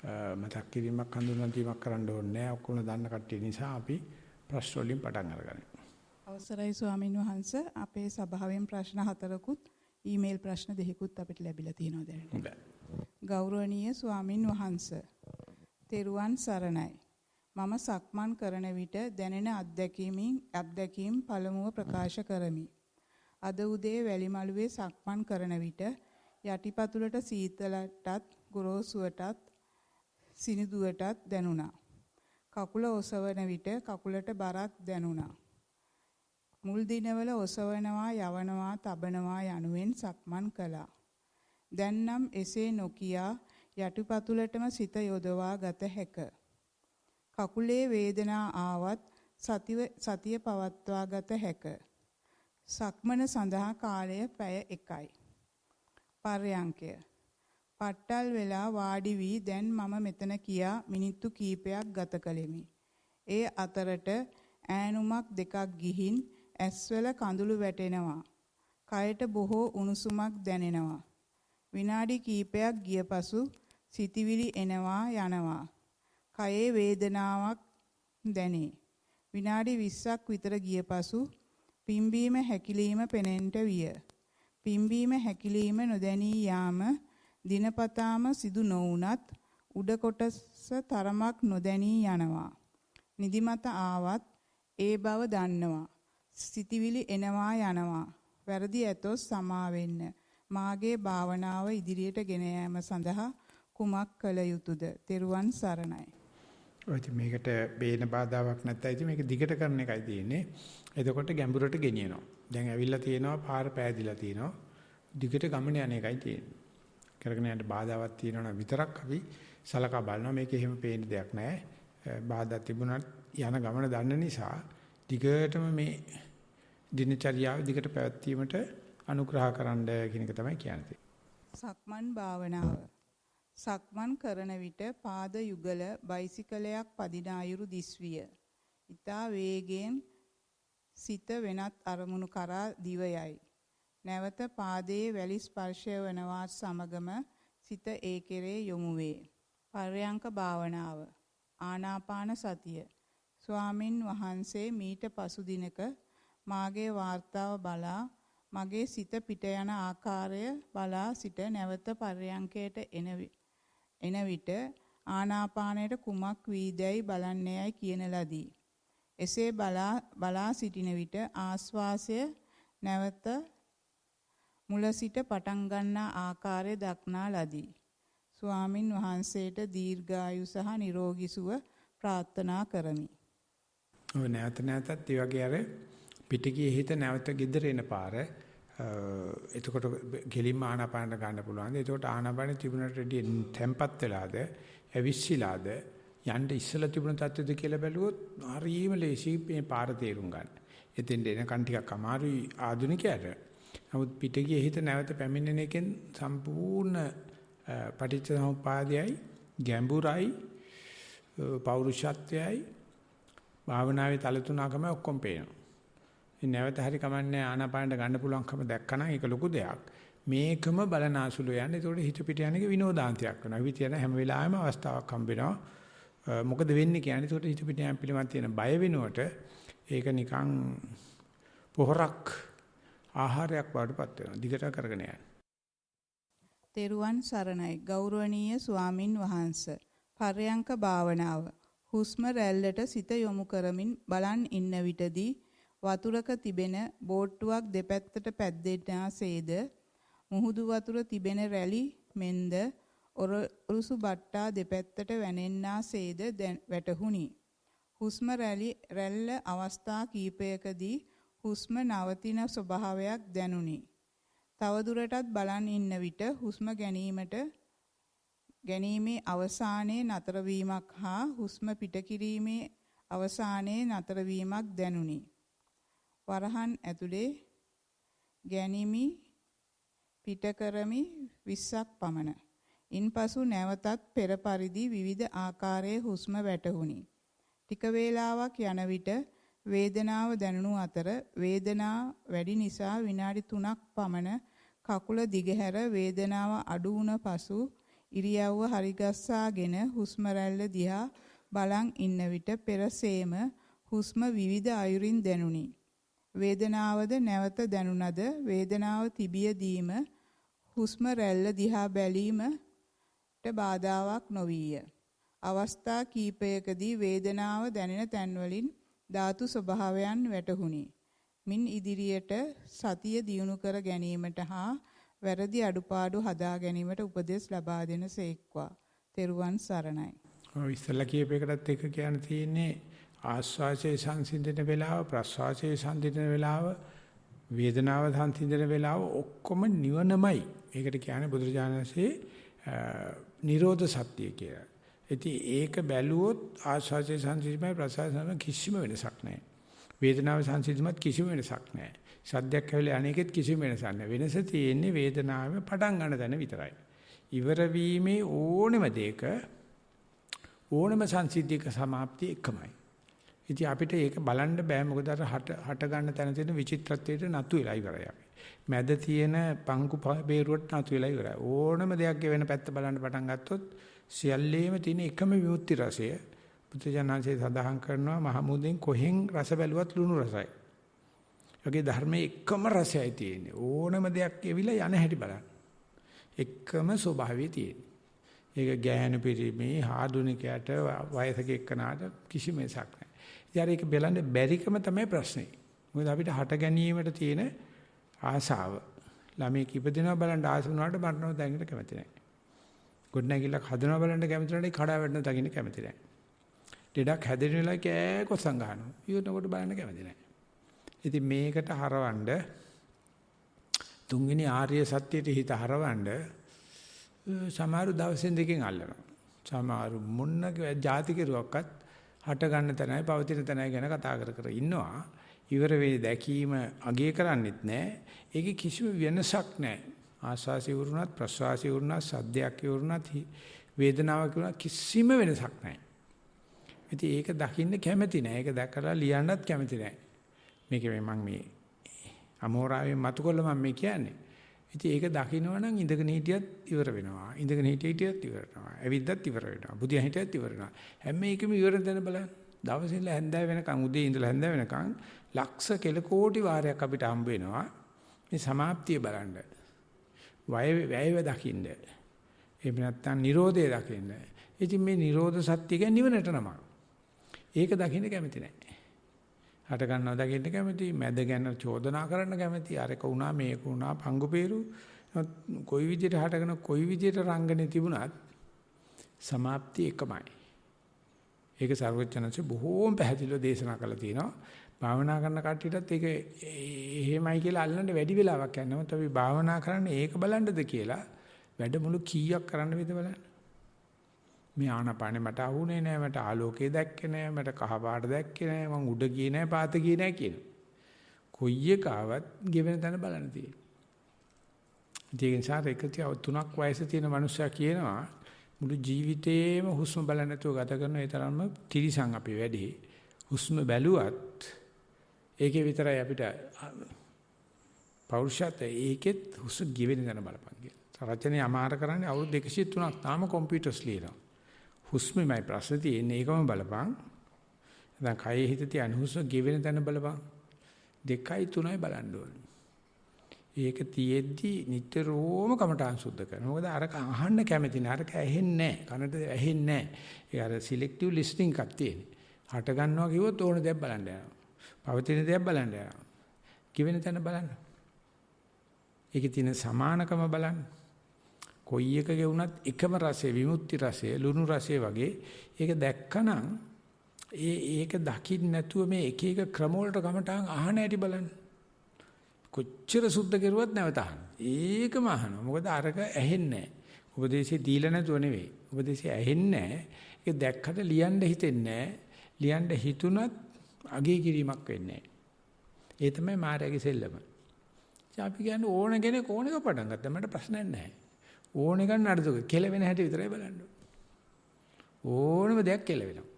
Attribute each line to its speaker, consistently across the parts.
Speaker 1: මතක් කිරීමක් හඳුන්වා දීමක් කරන්න ඕනේ නැහැ. ඔක්කොම දන්න කට්ටිය නිසා අපි ප්‍රශ්න වලින් පටන් අරගන්නවා.
Speaker 2: අවසරයි ස්වාමින් වහන්සේ අපේ සභාවෙන් ප්‍රශ්න 4කුත් ඊමේල් ප්‍රශ්න 2කුත් අපිට ලැබිලා තියෙනවා දැනට. ගෞරවනීය ස්වාමින් වහන්සේ තෙරුවන් සරණයි. මම සක්මන් කරන විට දැනෙන අත්දැකීම් පළමුව ප්‍රකාශ කරමි. අද උදේ වැලිමළුවේ සක්මන් කරන විට යටිපතුලට සීතලටත් ගොරෝසුවටත් සිනිදුවටත් දැනුණා. කකුල ඔසවන විට කකුලට බරක් දැනුණා. මුල් දිනවල ඔසවනවා යවනවා තබනවා යනුවෙන් සක්මන් කළා. දැන් නම් එසේ නොකියා යටිපතුලටම සිත යොදවා ගත හැක. කකුලේ වේදනා ආවත් සතිය පවත්වා ගත හැක. සක්මන සඳහා කාලය පැය 1යි. පර්යංකය. පට්ටල් වෙලා වාඩි වී දැන් මම මෙතන කියා මිනිත්තු කීපයක් ගත කළෙමි. ඒ අතරට ඈනුමක් දෙකක් ගිහින් ඇස්වල කඳුළු වැටෙනවා. කයට බොහෝ උණුසුමක් දැනෙනවා. විනාඩි කීපයක් ගිය පසු සිතිවිලි එනවා යනවා. කයේ වේදනාවක් දැනේ. විනාඩි 20ක් විතර ගිය පසු පිම්බීම හැකිලිම පෙනෙන්නට විය. පිම්බීම හැකිලිම නොදැනී යාම දිනපතාම සිදු නොවුනත් උඩ කොටස තරමක් නොදැනී යනවා. නිදිමත ආවත් ඒ බව දන්නවා. සිතිවිලි එනවා යනවා. වැරදි ඇතොත් සමා වෙන්න. මාගේ භාවනාව ඉදිරියට ගෙන යාම සඳහා කුමක් කළ යුතුද? තෙරුවන් සරණයි.
Speaker 1: ඔය මේකට බේන බාධාවක් නැත්නම් ඉතින් මේක දිගට කරන එකයි තියෙන්නේ. එතකොට ගැඹුරට ගෙනියනවා. දැන් ඇවිල්ලා තියෙනවා පාර පෑදිලා තියෙනවා. දිගට ගමන යන එකයි තියෙන්නේ. කරගෙන යන්න බාධාවක් තියෙනවා නම් විතරක් අපි සලකා බලනවා. මේක එහෙම පේන දෙයක් නෑ. බාධා තිබුණත් යන ගමන දන්න නිසා දිගටම මේ දිනචරියාව දිගට පැවැත්වීමට අනුග්‍රහ කරන්න කියන එක තමයි කියන්නේ.
Speaker 2: සක්මන් භාවනාව. සක්මන් කරන විට පාද යුගල බයිසිකලයක් පදින අයුරු දිස්විය. ඊතා වේගයෙන් සිත වෙනත් අරමුණු කරා දිව යයි. නැවත පාදයේ වැලි ස්පර්ශය වනවත් සමගම සිත ඒ කෙරේ යොමු වේ. පර්යංක භාවනාව. ආනාපාන සතිය. ස්වාමින් වහන්සේ මීට පසු දිනක මාගේ වාර්තාව බලා මගේ සිත පිට යන ආකාරය බලා සිට නැවත පර්යංකයට එන විට ආනාපානයට කුමක් වීදැයි බලන්නේයි කියන ලදී. එසේ බලා සිටින විට ආස්වාසය නැවත මුල සිට පටන් ගන්නා ආකාරය දක්නා ලදී. ස්වාමින් වහන්සේට දීර්ඝායු සහ නිරෝගී සුව ප්‍රාර්ථනා කරමි.
Speaker 1: ඔය නැවතත් ඒ වගේ අර පිටිගියේ හිත නැවත gedera එන පාර එතකොට ගෙලින්ම ආනාපානට ගන්න පුළුවන්. එතකොට ආනාපාන තිබුණට රෙඩි තැම්පත් වෙලාද ඇවිස්සීලාද යන්න ඉස්සලා තිබුණ තත්ත්වෙද කියලා බැලුවොත් හරියම ලේසි මේ පාර තේරුම් ගන්න. එතෙන්ට එනකන් ටිකක් අමාරුයි ආධුනිකයට. නමුත් පිටිගියේ හිත නැවත පැමිණෙන එකෙන් සම්පූර්ණ පටිච්චසමුප්පාදයයි ගැඹුරයි පෞරුෂත්වයයි භාවනාවේ තල තුනකම ඔක්කොම පේනවා. මේ නැවත හරි කමන්නේ ආනාපානට ගන්න පුළුවන්කම දැක්කනම් ඒක ලොකු දෙයක්. මේකම බලනාසුල යන්නේ. ඒතකොට හිත පිට යන එක විනෝදාන්තයක් වෙනවා. විවිධ යන හැම වෙලාවෙම අවස්ථාවක් හම්බ වෙනවා. මොකද වෙන්නේ කියන්නේ? ඒතකොට හිත පිට යන පිළිවන් තියෙන බය වෙනුවට ඒක නිකන් පොහොරක් ආහාරයක් වඩපත් වෙනවා. දිගට කරගෙන යන්න.
Speaker 2: තෙරුවන් සරණයි. ගෞරවනීය ස්වාමින් වහන්සේ. පර්යංක භාවනාව. හුස්ම රැල්ලට සිත යොමු කරමින් බලන් ඉන්න විටදී වතුරක තිබෙන බෝට්ටුවක් දෙපැත්තට පැද්දෙනාසේද මුහුදු වතුර තිබෙන රැලි මෙන්ද ඔරුසු බට්ටා දෙපැත්තට වැනෙන්නාසේද වැටහුණි. හුස්ම රැල්ල අවස්ථා කීපයකදී හුස්ම නවතින ස්වභාවයක් දැනුනි. තවදුරටත් බලන් ඉන්න විට හුස්ම ගැනීමේ අවසානයේ නතර වීමක් හා හුස්ම පිට කිරීමේ අවසානයේ නතර වීමක් දැනුනි. වරහන් ඇතුලේ ගැනීමි පිට කරමි 20ක් පමණ. ඉන්පසු නැවතත් පෙර පරිදි විවිධ ආකාරයේ හුස්ම වැටහුණි. ටික වේලාවක් යන විට වේදනාව දැනුණු අතර වේදනාව වැඩි නිසා විනාඩි 3ක් පමණ කකුල දිගහැර වේදනාව අඩු වුණ පසු ඉරියව්ව හරිගස්සාගෙන හුස්ම රැල්ල දිහා බලන් ඉන්න විට පෙරසේම හුස්ම විවිධ අයුරින් දැනුනි. වේදනාවද නැවත දැනුණද වේදනාව තිබියදීම හුස්ම රැල්ල දිහා බැලීමට බාධාවක් නොවිය. අවස්ථා කීපයකදී වේදනාව දැනෙන තැන්වලින් ධාතු ස්වභාවයන් වැටහුණි. මින් ඉදිරියට සතිය දියුණු කර ගැනීමට හා වැරදි අඩුපාඩු හදා ගැනීමට උපදෙස් ලබා දෙන සේක්වා. තෙරුවන් සරණයි.
Speaker 1: ඔය ඉස්සලා කියපේකටත් එක කියන්න තියෙන්නේ ආස්වාසේ සංසිඳන වෙලාව ප්‍රස්වාසේ සංසිඳන වෙලාව වේදනාව සංසිඳන වෙලාව ඔක්කොම නිවනමයි. ඒකට කියන්නේ බුදුරජාණන්සේ නිරෝධ සත්‍ය කියලා. ඉතින් ඒක බැලුවොත් ආස්වාසේ සංසිඳීමයි ප්‍රස්වාසයේ කිසිම වෙනසක් නැහැ. වේදනාව සංසිඳීමත් කිසිම වෙනසක් නැහැ. සද්දයක් ඇවිල්ලා අනේකෙත් කිසිම වෙනසක් නැහැ. වෙනස තියෙන්නේ වේදනාවේ පටන් ගන්න තැන විතරයි. ඉවර වීමේ ඕනෙම දෙයක ඕනෙම සංසිද්ධියක સમાප්තිය එකමයි. ඉතින් අපිට ඒක බලන්න බෑ මොකද අර හට ගන්න තැන තියෙන විචිත්‍රත්වයට නතු වෙලා ඉවරයි අපි. මැද තියෙන පංකු බේරුවට නතු වෙලා ඉවරයි. ඕනම දෙයක් වෙන පැත්ත බලන්න පටන් ගත්තොත් සියල්ලේම තියෙන එකම විමුක්ති රසය බුදුජානන්සේ සඳහන් කරනවා මහමුදෙන් කොහෙන් රස බැලුවත් ලුණු රසයි. ඒකේ ධර්මයේ එකම රසයයි තියෙන්නේ. ඕනම දෙයක් එවිලා යන හැටි බලන්න. එකම ස්වභාවය තියෙන්නේ. ඒක ගෑනු පිරිමි ආධුනිකයට වයසක එක්කනාට කිසිම වෙනසක් නැහැ. ඉතින් ඒක බලන්න බැරිකම තමයි ප්‍රශ්නේ. මොකද අපිට හට ගැනීමට තියෙන ආසාව. ළමයි කිපදිනවා බලන්න ආස වුණාට මරණව දකින්න කැමති නැහැ. ගොඩනැගිල්ලක් හදනවා බලන්න කැමති නැහැ. කඩා වැටෙනවා දකින්න කැමති නැහැ. දෙඩක් හැදෙන වෙලාවක කෑකොස්සන් ගන්නවා. ඊටකොට බලන්න කැමති නැහැ. ඉතින් මේකට හරවන්න තුන්වෙනි ආර්ය සත්‍යයට හිත හරවන්න සමහර දවසෙන් දෙකෙන් අල්ලනවා. සමහර මොන්න જાති කෙරුවක්වත් හට ගන්න තැනයි පවතින තැනයි ගැන කතා කර ඉන්නවා. ඉවර වෙයි දැකීම අගය කරන්නෙත් නැහැ. ඒකේ කිසිම වෙනසක් නැහැ. ආස්වාසි වුණත් ප්‍රස්වාසි වුණත් සද්දයක් වුණත් වේදනාවක් වුණත් කිසිම වෙනසක් නැහැ. ඉතින් ඒක දකින්න කැමති නැහැ. ඒක දැකලා ලියන්නත් කැමති නැහැ. මේක මම මේ අමෝරාවෙන් මතු කළා මම මේ කියන්නේ. ඉතින් ඒක දකින්නවා නම් ඉඳගෙන හිටියත් ඉවර වෙනවා. ඉඳගෙන හිටියත් ඉවර වෙනවා. ඇවිද්දත් ඉවර වෙනවා. බුදියා හිටියත් ඉවර වෙනවා. හැම එකම ඉවර දෙන්න බලන්න. දවසේ ඉඳලා හැන්දෑව වෙනකන් උදේ ඉඳලා හැන්දෑව වෙනකන් ලක්ෂ කෙල කෝටි වාරයක් අපිට හම්බ වෙනවා. මේ સમાප්තිය බලන්න. වැයව දකින්න. එහෙම නැත්නම් Nirodhe දකින්න. ඉතින් මේ Nirodha සත්‍ය කියන්නේ නිවනට නම. ඒක දකින්න කැමති නැහැ. හට ගන්නවා දකින්න කැමති, මැද ගැන චෝදනා කරන්න කැමති. අරක වුණා මේක වුණා පංගුපේරු. කොයි විදිහට හටගෙන කොයි විදිහට රංගනේ තිබුණත් સમાප්තිය එකමයි. ඒක සර්වඥාන්සේ බොහෝම පැහැදිලිව දේශනා කළා තියෙනවා. භාවනා කරන කට්ටියටත් ඒක එහෙමයි කියලා අල්ලන්න වැඩි වෙලාවක් යනවා. අපි භාවනා කරන්නේ ඒක බලන්නද කියලා වැඩමුළු කීයක් කරන්න වේද බලන්න. මේ ආනපානේ මට අහුනේ නෑ, මට ආලෝකය දැක්කේ නෑ, මට කහ පාට දැක්කේ නෑ, මං උඩ ගියේ නෑ, පාත ගියේ නෑ කියන. කොයි එකාවත් ගෙවෙන තැන බලන්න තියෙනවා. ඒ නිසා ඒකතිය 3ක් වයසේ තියෙන මනුස්සයා කියනවා මුළු ජීවිතේම හුස්ම බලන්න නැතුව ගත කරන ඒ තරම්ම තිරිසන් අපි වැඩි. හුස්ම බැලුවත් ඒකේ විතරයි අපිට පෞරුෂත්වය. ඒකෙත් හුස්ම ගෙවෙන තැන බලපන් කියලා. රචනයේ අමාර කරන්නේ අවුරුදු 203ක් තාම කම්පියුටර්ස් ලියනවා. හුස්මයි ප්‍රශ්න තියෙන්නේ ඒකම බලපන්. දැන් කයේ හිත තියන හුස්ම ගෙවෙන තැන බලපන්. 2යි 3යි බලන්න ඕනේ. ඒක තියෙද්දි නිතරම කමටහන් සුද්ධ කරනවා. මොකද අරක අහන්න කැමති නෑ. අරක ඇහෙන්නේ නෑ. කනට ඇහෙන්නේ නෑ. ඒ අර සිලෙක්ටිව් ලිස්නින් එකක් තියෙන්නේ. හට ගන්නවා කිව්වොත් ඕන දෙයක් බලන්න යනවා. පවතින දෙයක් බලන්න යනවා. ගෙවෙන තැන බලන්න. ඒකේ තියෙන සමානකම බලන්න. කොයි එක ගෙවුනත් එකම රසය, විමුක්ති රසය, ලුණු රසය වගේ ඒක දැක්කනම් ඒක දකින්න නැතුව මේ එක එක ක්‍රම වලට කමටහන් අහන හැටි බලන්න. කොච්චර සුද්ධ කෙරුවත් නැවත අහන. ඒකම අහනවා. මොකද අරක ඇහෙන්නේ නැහැ. උපදේශය දීලා නැතුව නෙවෙයි. උපදේශය ඇහෙන්නේ නැහැ. ඒක දැක්කට ලියන්න හිතෙන්නේ නැහැ. ලියන්න හිතුණත් අගේ කිරීමක් වෙන්නේ නැහැ. ඒ තමයි මායාවේ සෙල්ලම. අපි කියන්නේ ඕන කෙනෙක් ඕන එක පටන් ගත්තා මට ප්‍රශ්නයක් නැහැ. ඕන එක නඩදු කෙලවෙන හැටි විතරයි බලන්න. ඕනම දෙයක් කෙලවෙනවා.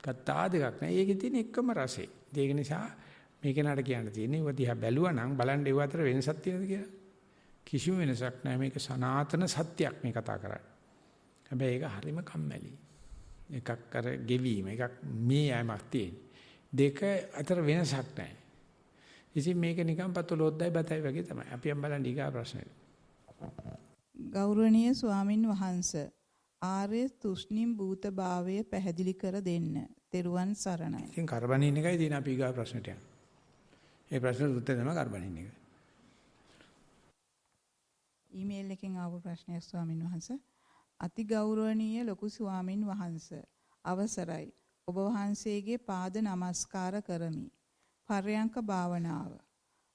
Speaker 1: කතා දෙකක් නෑ. ඒකේ තියෙන එකම රසය. ඒක නිසා මේක නඩ කියන්න තියෙන්නේ. ඒව දිහා බැලුවා නම් බලන්න ඒව අතර වෙනසක් තියෙනවද කියලා. කිසිම වෙනසක් නැහැ. මේක සනාතන සත්‍යයක් මේ කතා කරන්නේ. හැබැයි ඒක හරිම කම්මැලි. එකක් අර ගෙවීම, එකක් මේ යෑමක් තියෙන. දෙක අතර වෙනසක් නැහැ. ඉතින් මේක නිකන් පතලොද්දයි බතයි වගේ තමයි. අපි යම් බලන්න ඊගා ප්‍රශ්නෙට.
Speaker 2: ගෞරවනීය ස්වාමින් වහන්සේ ආර්ය තුෂ්ණිම් භූත භාවය පැහැදිලි කර දෙන්න. තෙරුවන් සරණයි.
Speaker 1: ඉතින් කරබනින් එකයි තියෙන අපි ඊගා ප්‍රශ්නෙට යන්න. ඒ ප්‍රශ්නෙට උත්තර දෙනවා කරබනින් එක.
Speaker 2: ඊමේල් එකෙන් ආපු ප්‍රශ්නයක් ස්වාමින් වහන්සේ. අති ගෞරවනීය ලොකු ස්වාමින් වහන්සේ අවසරයි. ඔබ වහන්සේගේ පාද නමස්කාර කරමි. පර්යංක භාවනාව.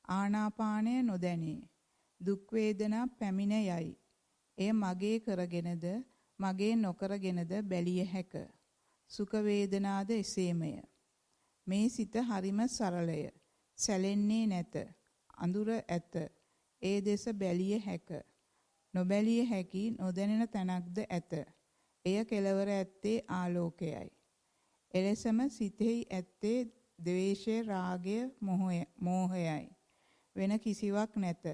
Speaker 2: ආනාපානය නොදැනේ. දුක් වේදනා පැමිණ යයි. එය මගේ කරගෙනද මගේ නොකරගෙනද බැලිය හැක. සුඛ වේදනාද එසේමය. මේ සිත හරිම සරලය. සැලෙන්නේ නැත. අඳුර ඇත. ඒ දෙස බැලිය හැක. නොබැලිය හැකි නොදැනෙන තැනක්ද ඇත. එය කෙලවර ඇත්තේ ආලෝකයයි. එලෙසම සිතෙහි ඇත්තේ ද්වේෂය, රාගය, මෝහයයි. වෙන කිසිවක් නැත.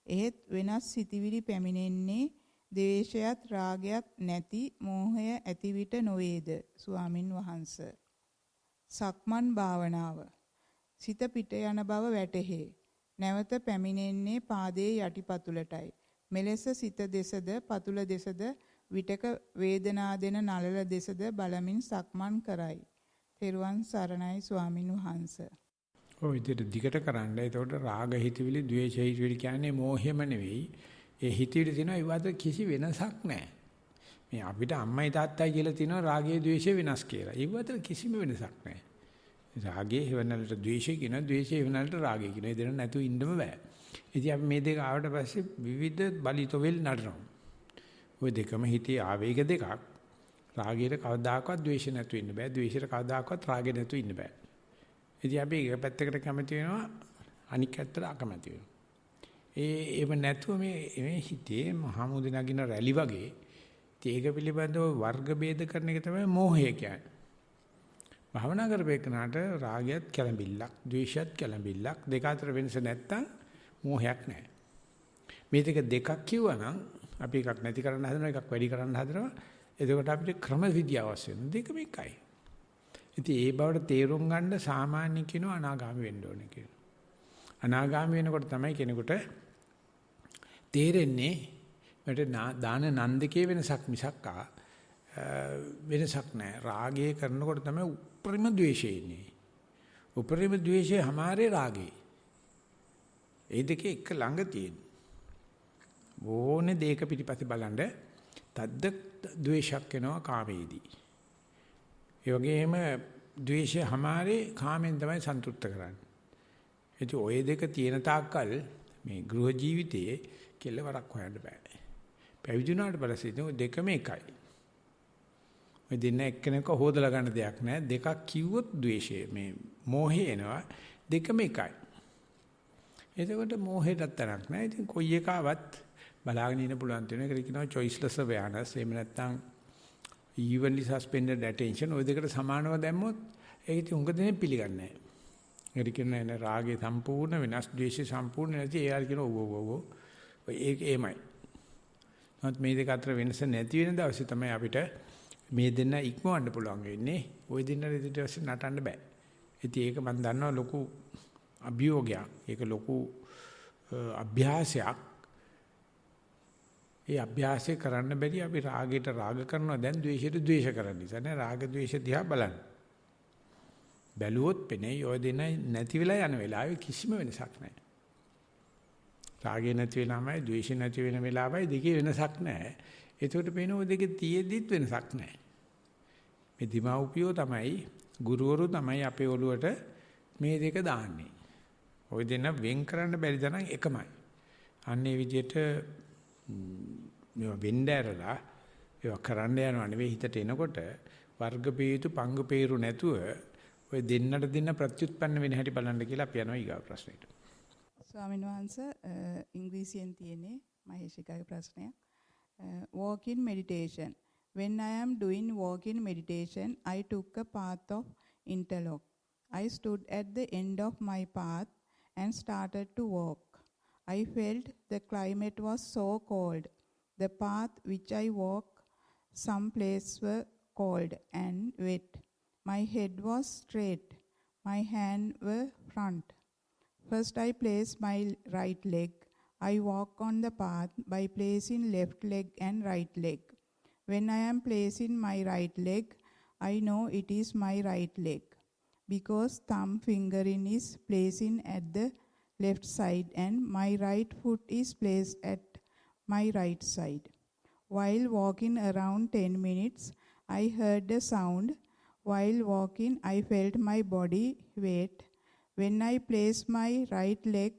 Speaker 2: එහෙත් වෙනස් සිතිවිලි පැමිණෙන්නේ ද්වේෂයත් රාගයත් නැති මෝහය ඇති විට නොවේද ස්වාමින් වහන්සේ. සක්මන් භාවනාව. සිත පිට යන බව වැටහේ. නැවත පැමිණෙන්නේ පාදයේ යටිපතුලටයි. මෙලෙස සිත දෙසද පතුල දෙසද විටක වේදනා දෙන නළල දෙසද බලමින් සක්මන් කරයි. තෙරුවන් සරණයි ස්වාමින් වහන්සේ.
Speaker 1: ඔය විදිහට දිගට කරන්න. එතකොට රාග හිතවිලි, ද්වේෂ හිතවිලි කියන්නේ මෝහෙම නෙවෙයි. ඒ හිතවිලි තියෙනවා ඒ වගේ කිසි වෙනසක් නැහැ. මේ අපිට අම්මයි තාත්තයි කියලා තියෙනවා රාගයේ ද්වේෂය වෙනස් කියලා. ඒ වගේ කිසිම වෙනසක් නැහැ. රාගයේ හේවනලට ද්වේෂය කියනවා, ද්වේෂයේ හේවනලට රාගය කියනවා. ඒ දෙන්න නැතුව ඉන්නම බෑ. ඉතින් අපි මේ දෙක ආවට පස්සේ විවිධ බලිතොවෙල් නඩනවා. ওই දෙකම හිතේ ආවේග දෙකක්. රාගයට කවදාකවත් ද්වේෂ නැතුව ඉන්න බෑ. ද්වේෂයට කවදාකවත් රාගය නැතුව ඉන්න බෑ. ඉතින් අපි එක පැත්තකට කැමති වෙනවා, අනික් පැත්තට අකමැති වෙනවා. ඒව නැතුව මේ හිතේ මහමුද නගින රැලි වගේ ඒක පිළිබඳව වර්ග ભેද කරන එක තමයි මෝහය කියන්නේ. භවනා කරපේකනට රාගයත් කැළඹිල්ලක්, ද්වේෂයත් කැළඹිල්ලක්, දෙක අතර වෙනස නැත්තම් මෝහයක් නැහැ. මේ දෙකක් කිව්වනම් අපි එකක් නැති කරන්න හදනවා, එකක් වැඩි කරන්න හදනවා. එතකොට අපිට ක්‍රම විද්‍ය අවශ්‍ය වෙනවා. දෙකම එකයි. ඉතින් ඒ බවට තේරුම් ගන්න සාමාන්‍ය කියනවා අනාගාමී වෙන්න ඕනේ කියලා. අනාගාමී වෙනකොට තමයි කෙනෙකුට තේරෙන්නේ මට දාන නන්දකේ වෙනසක් මිසක් වෙනසක් නැහැ. රාගය කරනකොට තමයි උපරිම ද්වේෂය එන්නේ. උපරිම ද්වේෂය හැමාරේ රාගේ. ඒ දෙකේ එක ළඟ තියෙන. ඕනේ දෙයක පිටිපස්සේ බලන්න තද්ද ද්වේෂයක් එනවා කාමයේදී. ඒ වගේම ද්වේෂය හැමාරේ කාමෙන් තමයි සන්තුෂ්ත කරන්නේ. ඒ ඔය දෙක තියෙන තාක්කල් මේ ගෘහ ජීවිතයේ කෙලවරක් හොයන්න බෑ. පැවිදි වුණාට පස්සේ දෙකම එකයි. ඔය දෙන්න එක්කෙනෙක් හොදලා ගන්න දෙයක් නෑ. දෙකක් කිව්වොත් ද්වේෂය මේ මෝහය එනවා. දෙකම එකයි. එතකොට මෝහයටත් තරක් නෑ. ඉතින් කොයි එකාවත් බලාගෙන ඉන්න පුළුවන් තියෙන එකට කියනවා choiceless awareness. එහෙම නැත්නම් evenly suspended attention. ඔය දෙකට සමානව දැම්මොත් ඒක ඉතින් උඟ දෙනෙක් පිළිගන්නේ නෑ. ඒක කියන්නේ රාගේ සම්පූර්ණ වෙනස්, ද්වේෂය සම්පූර්ණ නැති. ඒයි කියන ඔව් ඒක එමය. නමුත් මේ දෙක අතර වෙනස නැති වෙන දවසේ තමයි අපිට මේ දෙන්න ඉක්මවන්න පුළුවන් වෙන්නේ. ওই දෙන්න ඊට පස්සේ නටන්න බෑ. ඉතින් ඒක මම දන්නවා ලොකු අභියෝගයක්. ඒක ලොකු අභ්‍යාසයක්. ඒ අභ්‍යාසය කරන්න බැරි අපි රාගයට රාග කරනවා, දැන් ද්වේෂයට ද්වේෂ කරන නිසා නේ. රාග ද්වේෂ දිහා බලන්න. බැලුවොත් පෙනේ ඔය දෙන්න නැති වෙලා යන වෙලාවේ කිසිම වෙනසක් නැහැ. රාගය නැති වෙලාමයි ද්වේෂය නැති වෙන වෙලාවයි දෙකේ වෙනසක් නැහැ. ඒකට පේන ඔය දෙකේ තියෙද්දිත් වෙනසක් නැහැ. මේ දීමෝපියෝ තමයි, ගුරුවරු තමයි අපේ ඔළුවට මේ දෙක දාන්නේ. ඔය දෙන්න වෙන් කරන්න බැරි තරම් එකමයි. අන්න ඒ විදිහට මේවා වෙන්න ඇරලා ඒවා කරන්න යනවා නෙවෙයි, හිතට එනකොට වර්ග පේතු පංග පේරු නැතුව ඔය දෙන්නට දෙන්න ප්‍රත්‍යুৎපන්න වෙන හැටි බලන්න කියලා අපි යනවා ඊගා ප්‍රශ්නෙට.
Speaker 2: ස්වාමීන් වහන්සේ ඉංග්‍රීසියෙන් තියෙන්නේ මහේෂිකාගේ ප්‍රශ්නයක්. Walk-in meditation. When I am doing walk-in meditation, I took a path of interlock. I stood at the end of my path and started to walk. I felt the climate was so cold. The path which I walked, some places were cold and wet. My head was straight. My hands were front. First I place my right leg. I walk on the path by placing left leg and right leg. When I am placing my right leg, I know it is my right leg because thumb fingering is placing at the left side and my right foot is placed at my right side. While walking around 10 minutes, I heard a sound. While walking, I felt my body weight. When I placed my right leg,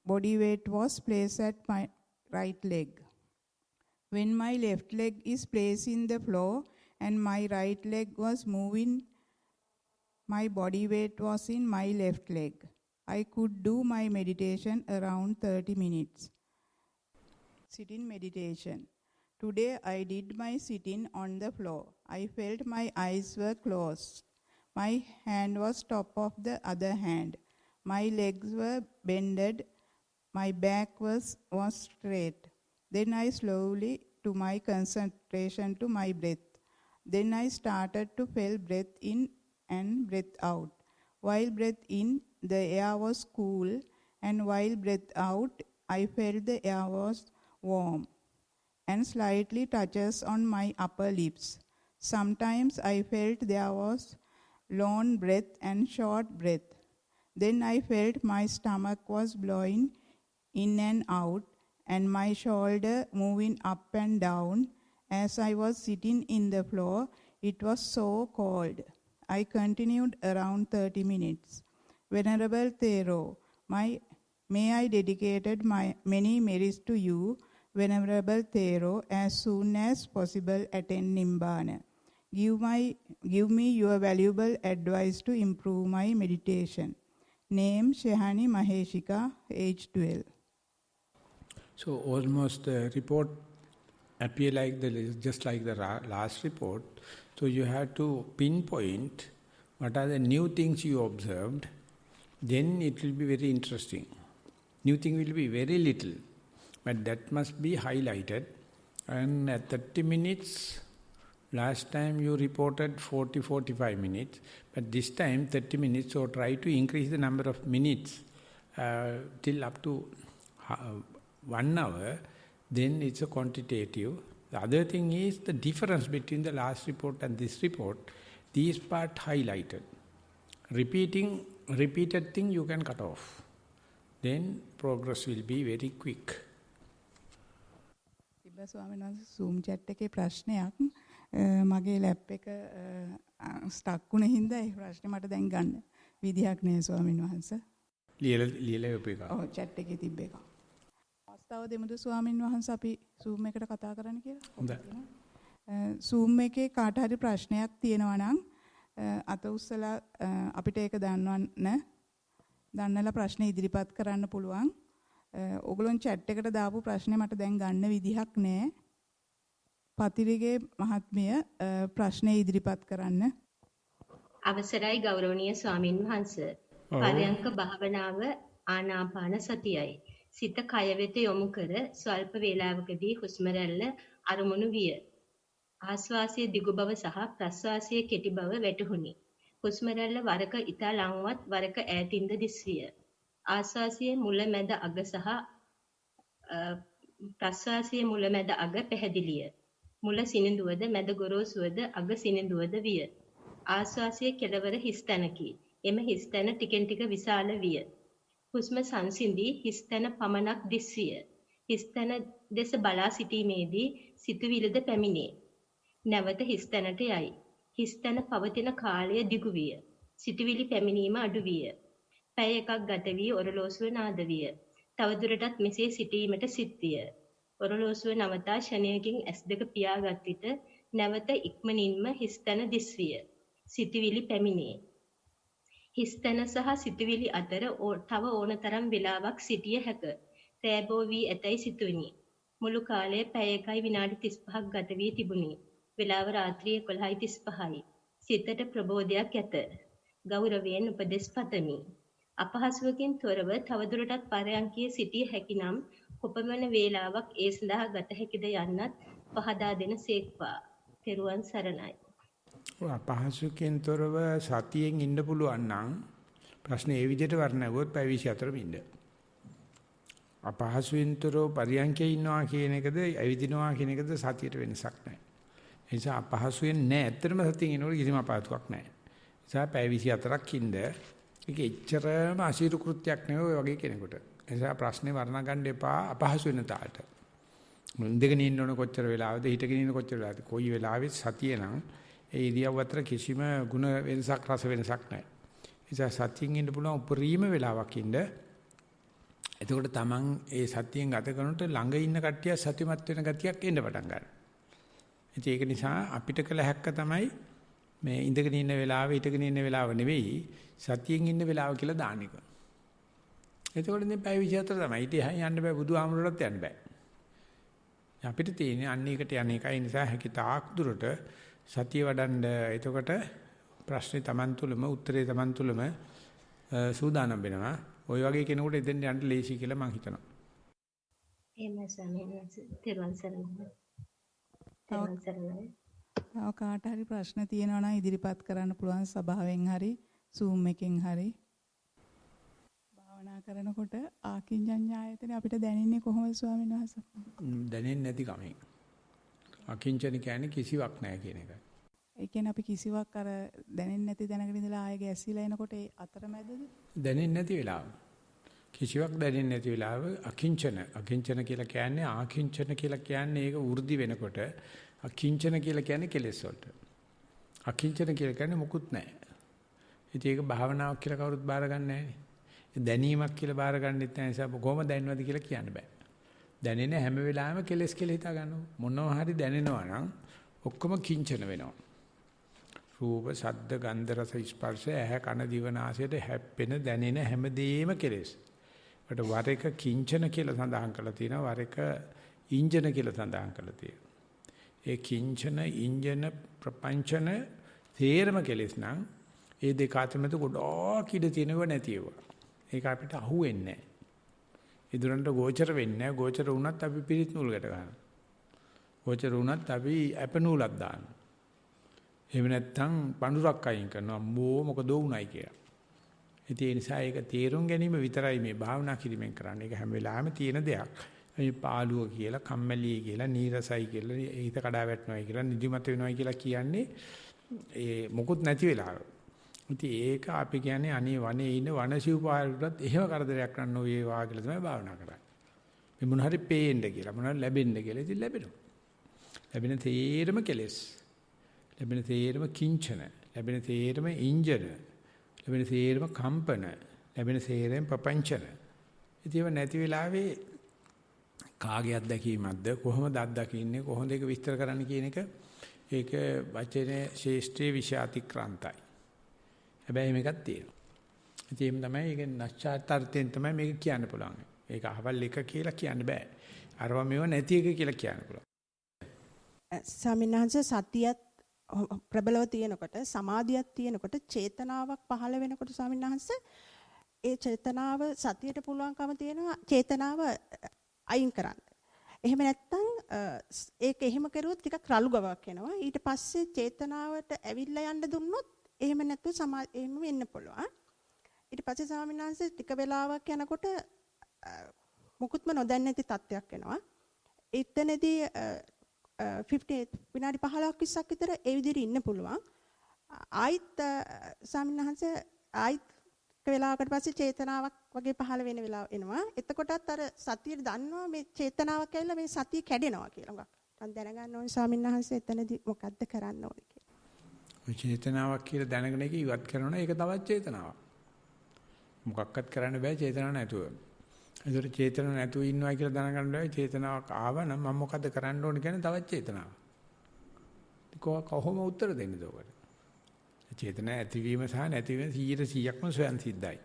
Speaker 2: body weight was placed at my right leg. When my left leg is placed in the floor and my right leg was moving, my body weight was in my left leg. I could do my meditation around 30 minutes. Sitting meditation. Today I did my sitting on the floor. I felt my eyes were closed. My hand was top of the other hand. My legs were bended. My back was straight. Then I slowly to my concentration to my breath. Then I started to feel breath in and breath out. While breath in, the air was cool, and while breath out, I felt the air was warm and slightly touches on my upper lips. Sometimes I felt there was long breath and short breath. Then I felt my stomach was blowing in and out and my shoulder moving up and down. As I was sitting in the floor, it was so cold. I continued around 30 minutes. Venerable Thero, may I dedicated my many merits to you, Venerable Thero, as soon as possible attend Nibbana. Give me your valuable advice to improve my meditation. Name Shehani Maheshika, age 12.
Speaker 1: So almost the report appear like just like the last report. So you have to pinpoint what are the new things you observed. Then it will be very interesting. New thing will be very little, but that must be highlighted. And at 30 minutes, last time you reported 40-45 minutes, but this time 30 minutes, so try to increase the number of minutes till up to 1 hour, then it's a quantitative. The other thing is the difference between the last report and this report, these part highlighted. Repeated thing you can cut off. Then progress will be very quick.
Speaker 2: තිබ්බ ස්වාමීන් වහන්සේ Zoom chat එකේ ප්‍රශ්නයක් මගේ lap එක stuck වුණ හින්දා ඒ ප්‍රශ්නේ මට දැන් ගන්න විදියක් නෑ ස්වාමීන් වහන්සේ.
Speaker 1: ලියලා උපේක.
Speaker 2: ඔව් chat එකේ තිබ්බ එක. අවස්ථාව දෙමුද ස්වාමීන් වහන්සේ අපි Zoom එකට කතා කරන්න කියලා.
Speaker 1: හොඳයි.
Speaker 2: Zoom එකේ කාට හරි ප්‍රශ්නයක් තියෙනවා නම් අත උස්සලා අපිට ඒක දන්නලා ප්‍රශ්න ඉදිරිපත් කරන්න පුළුවන්. ඔගලොන් chat එකට දාපු ප්‍රශ්නේ මට දැන් ගන්න විදිහක් නෑ. පතිරිගේ මහත්මිය ප්‍රශ්නේ ඉදිරිපත් කරන්න.
Speaker 3: අවසරයි ගෞරවනීය ස්වාමින් වහන්සේ. පරයන්ක භාවනාව ආනාපාන සතියයි. සිත කය වෙත යොමු කර ස්වල්ප වේලාවකදී හුස්ම රැල්ල අරමුණු විය. ආශ්වාසයේ දිගු බව සහ ප්‍රශ්වාසයේ කෙටි බව වැටහුණි. හුස්ම රැල්ල වරක ඉතා ලංවත් වරක ඈතින්ද දිස්විය. ආශ්වාසයේ මුල මැද අග සහ ප්‍රශ්වාසයේ මුල මැද අග පැහැදිලිය. මුල සිනිඳුවද මැද ගොරෝසුවද අග සිනිඳුවද විය. ආශ්වාසයේ කෙළවර හිස්තැනකි. එම හිස්තැන ටිකෙන් ටික විශාල විය. හුස්ම සංසිඳී හිස්තැන පමණක් දිස්විය. හිස්තැන දෙස බලා සිටීමේදී සිතුවිලිද පැමිණේ. නැවත හිස්තැනට යයි. හිස්තැන පවතින කාලය දිගු විය. සිතුවිලි පැමිණීම අඩු විය. පැය එකක් ගත වී ඔරලෝසුව නාද විය. තවදුරටත් මෙසේ සිටීමට සිත් විය. ඔරලෝසුව නවතා ෂණයකින් S2 පියාගත් විට නැවත ඉක්මනින්ම හිස්තැන දිස්විය. සිතුවිලි පැමිණේ. හිස්තැන සහ සිතුවිලි අතර තව ඕනතරම් වේලාවක් සිටිය හැක. රැබෝ වී ඇතැයි සිතුවිනි. මුළු කාලයේ පැය 1 විනාඩි 35ක් ගත වී තිබුණි. වේලාව රාත්‍රී 11:35යි. සිතට ප්‍රබෝධයක් ඇත. ගෞරවයෙන් උපදෙස් පතමි. අපහසුවකින් තොරව තවදුරටත් පරයන්කයේ සිටිය හැකි නම් කොපමණ වේලාවක් ඒ සඳහා ගත හැකිද යන්නත් පහදා දෙන සේක්වා. තෙරුවන් සරණයි.
Speaker 1: අපහසුකෙන් තොරව සතියෙන් ඉන්න පුළුවන් නම් ප්‍රශ්නේ ඒ විදිහට වර්ණවුවොත් පැය 24 මිනින්න. අපහසුයෙන් තොරව පරියන්කේ ඉන්නවා කියන එකද ඇවිදිනවා කියන එකද සතියට වෙනසක් නැහැ. ඒ නිසා අපහසුයෙන් නැහැ. ඇත්තටම සතියෙන් ඉන්නකොට කිසිම අපහසුයක් නැහැ. ඒ නිසා පැය 24ක් ඉන්න ඒක එච්චරම අසීරු කෘත්‍යයක් නෙවෙයි ඔය වගේ කෙනෙකුට. ඒ නිසා ප්‍රශ්නේ වර්ණ ගන්න එපා අපහසු වෙන තාලට. ඉඳගෙන ඉන්න ඕන කොච්චර වෙලාවද හිටගෙන ඉන්න කොච්චර වෙලාවද කොයි වෙලාවෙත් සතිය නම් ඒ ඉරියව් අතර කිසිම ಗುಣ වෙනසක් රස වෙනසක් නැහැ. ඒ නිසා සතියෙන් ඉන්න පුළුවන් උපරිම වෙලාවක් ඉන්න. එතකොට තමන් ඒ සතියෙන් ගත කරනකොට ළඟ ඉන්න කට්ටිය සතිමත් වෙන ගතියක් එන්න පටන් ගන්නවා. ඉතින් ඒක නිසා අපිට කළ හැක්ක තමයි මේ ඉඳගෙන ඉන්න වෙලාව හිටගෙන ඉන්න වෙලාව නෙවෙයි සතියෙන් ඉන්න වෙලාව කියලා දාන එක. එතකොට ඉතින් පැය 24 තමයි. ඉතින් යන්න බෑ බුදුහාමුදුරටත් යන්න බෑ. අපිට තියෙන්නේ අන්න එකට යන එකයි නිසා හැකි තාක් දුරට සතිය වඩන්න. එතකොට ප්‍රශ්නේ Taman තුලම උත්තරේ Taman තුලම සූදානම් වෙනවා. ওই වගේ කෙනෙකුට එතෙන් යන්න ලේසි කියලා මම හිතනවා.
Speaker 3: එහෙමයි ස්වාමීන් වහන්සේ. තෙරුවන් සරණයි. තෙරුවන් සරණයි.
Speaker 2: තව කාට හරි ප්‍රශ්න තියෙනවා නම් ඉදිරිපත් කරන්න පුළුවන් සභාවෙන් හරි Zoom එකෙන් හරි. භාවනා කරනකොට ආකින්චඤ්ඤායතනේ අපිට දැනෙන්නේ කොහොමද ස්වාමීන් වහන්සේ?
Speaker 1: දැනෙන්නේ නැති කමෙන්. අකිංචන කියන්නේ කිසිවක් නැහැ කියන එකයි.
Speaker 2: ඒ කියන්නේ අපි කිසිවක් අර දැනෙන්නේ නැති දැනගෙන ඉඳලා ආයෙ ගැස්සিলা එනකොට ඒ අතරමැදද?
Speaker 1: දැනෙන්නේ නැති වෙලාව. කිසිවක් දැනෙන්නේ නැති වෙලාව අකිංචන. අකිංචන කියලා කියන්නේ ආකිංචන කියලා කියන්නේ ඒක වෘද්ධි වෙනකොට අකිංචන කියලා කියන්නේ කෙලෙස් වලට. අකිංචන කියලා කියන්නේ මුකුත් නැහැ. ඉතින් ඒක භාවනාවක් කියලා කවුරුත් බාර ගන්න නැහැ. දැනීමක් කියලා බාර ගන්නෙත් නැහැ නිසා කොහොම දැනනවද කියලා කියන්න බෑ. දැනෙන හැම වෙලාවෙම කෙලෙස් කියලා හිතා ගන්නවා. මොනවා හරි දැනෙනවා නම් ඔක්කොම කිංචන වෙනවා. රූප, ශබ්ද, ගන්ධ, රස, ස්පර්ශ, ඇහ, කන, දිව, නාසයට හැප්පෙන දැනෙන හැමදේම කෙලෙස්. ඒකට වර එක කිංචන කියලා සඳහන් කරලා තියෙනවා. වර එක ඉන්ජන කියලා සඳහන් කරලා තියෙනවා. ඒ කිංචන, ඉන්ජන, ප්‍රපංචන තේරම කෙලෙස් නම් ඒ දෙක අතරමැද ගොඩක් ඉඩ තියෙනව නැතිව. ඒක අපිට අහුවෙන්නේ නැහැ. ඉදරන්ට ගෝචර වෙන්නේ නැහැ. ගෝචර වුණත් අපි පිරිත් නූල් ගැට ගන්නවා. ගෝචර වුණත් අපි අප නූලක් දානවා. එහෙම නැත්නම් පඳුරක් අයින් කරනවා. අම්බෝ මොකද වුණයි කියලා. ඉතින් ඒ නිසා ඒක තේරුම් ගැනීම විතරයි මේ භාවනා කිරීමෙන් කරන්නේ. ඒක හැම වෙලාවෙම තියෙන දෙයක්. මේ පාළුව කියලා, කම්මැලි කියලා, නීරසයි කියලා, හිත කඩා වැටෙනවායි කියලා, නිදිමත වෙනවායි කියලා කියන්නේ ඒ මොකුත් නැති වෙලාව. ඉතින් ඒක අපි කියන්නේ අනේ වනේ ඉන්න වනසිව්පාලටත් එහෙම කරදරයක් කරන්න ඕ වේවා කියලා තමයි භාවනා කරන්නේ. මේ මොන හරි පේන්න කියලා, මොන හරි ලැබෙන්න කියලා ඉතින් ලැබෙනවා. ලැබෙන තේරම කෙලෙස්. ලැබෙන තේරම කිංචන. ලැබෙන තේරම ඉන්ජන. ලැබෙන තේරම කම්පන. ලැබෙන තේරම ප්‍රපංචන. ඉතින් ඒව නැති වෙලාවේ කාගේ අත්දැකීමක්ද කොහොමද අත්දකින්නේ කොහොමද ඒක විස්තර කරන්න කියන එක ඒක වචනේ ශේෂ්ත්‍රයේ විෂාතික්‍රාන්තයි. හැබැයි මේකක් තියෙනවා. ඉතින් එහෙම තමයි ඒක නැස්චාර්ථයෙන් තමයි මේක කියන්න පුළුවන්. ඒක අහවල් එක කියලා කියන්න බෑ. අරවා මේව නැති එක කියලා කියන්න පුළුවන්.
Speaker 4: ස්වාමීන් වහන්සේ සතියත් ප්‍රබලව තියෙනකොට සමාධියක් තියෙනකොට චේතනාවක් පහළ වෙනකොට ස්වාමීන් වහන්සේ ඒ චේතනාව සතියට පුළුවන්කම තියෙනවා චේතනාව අයින් කරන්න. එහෙම නැත්නම් ඒක එහෙම කරුවොත් ටිකක් රළු ගවක් එනවා. ඊට පස්සේ චේතනාවට ඇවිල්ලා යන්න දුන්නොත් එහෙම නැත්නම් එහෙම වෙන්න පුළුවන්. ඊට පස්සේ ස්වාමීන් වහන්සේ ටික වෙලාවක් යනකොට මුකුත්ම නොදැන්නේ නැති තත්ත්වයක් එනවා. එතනදී 50 විනාඩි 15ක් 20ක් විතර ඒ විදිහට ඉන්න පුළුවන්. ආයිත් ස්වාමීන් වහන්සේ ආයිත් වෙලාවකට පස්සේ චේතනාවක් වගේ පහළ වෙන වෙලාව එනවා. එතකොටත් අර සතියේ දන්නවා මේ චේතනාවක් ඇවිල්ලා මේ සතිය කැඩෙනවා කියලා. මම දැනගන්න ඕනේ ස්වාමීන් වහන්සේ එතනදී මොකද්ද කරන්න ඕනේ කියලා.
Speaker 1: ඔය චේතනාවක් කියලා දැනගෙන ඒක ඉවත් කරනවා ඒක තවත් චේතනාවක්. මොකක්වත් කරන්න බෑ චේතනාවක් නැතුව. ඒතර චේතනාවක් නැතුව ඉන්නවා කියලා දැනගන්න බෑ චේතනාවක් ආවා නම් මම මොකද්ද කරන්න ඕනේ කියන්නේ තවත් චේතනාවක්. කොහොම උත්තර දෙන්නද ඔකට? චේතනා ඇතිවීම සහ නැතිවීම 100%ක්ම ස්වයන් සිද්ධයි.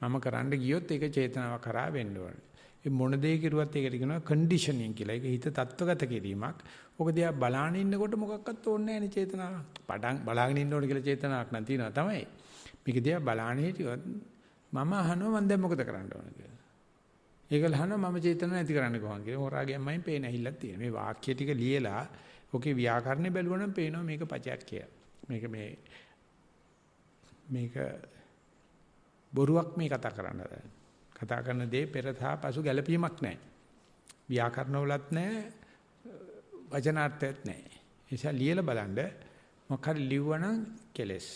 Speaker 1: මම කරන්න ගියොත් ඒක චේතනාවක් කරා වෙන්න ඕනේ. ඒ මොන දේ කිරුවත් ඒකට කියනවා කන්ඩිෂනින් කියලා. ඒක හිත තත්වගත කිරීමක්. ඔක දිහා බලාගෙන ඉන්නකොට මොකක්වත් ඕනේ නැහැ නේ චේතනාව. බලාගෙන ඉන්න ඕනේ කියලා චේතනාවක් නම් තියෙනවා තමයි. මේක දිහා බලාගෙන හිටියොත් මම අහනවා මම දැන් මොකද කරන්න ඕන කියලා. ඒකල අහනවා මම චේතන නැති කරන්නේ කොහොමද කියලා. හොරාගෙන් මයින් පේන ඇහිල්ලක් තියෙන. මේ වාක්‍ය ටික ලියලා ඔකේ ව්‍යාකරණය බැලුවා නම් පේනවා මේක පචයක් කියලා. මේක බොරුවක් මේ කතා කරන්නේ. කතා කරන දේ පෙර සහ පසු ගැළපීමක් නැහැ. ව්‍යාකරණවලත් නැහැ, වචනාර්ථයත් නැහැ. ඒ නිසා ලියලා බලන්න මොකක් හරි ලිව්වනම් කෙලස්.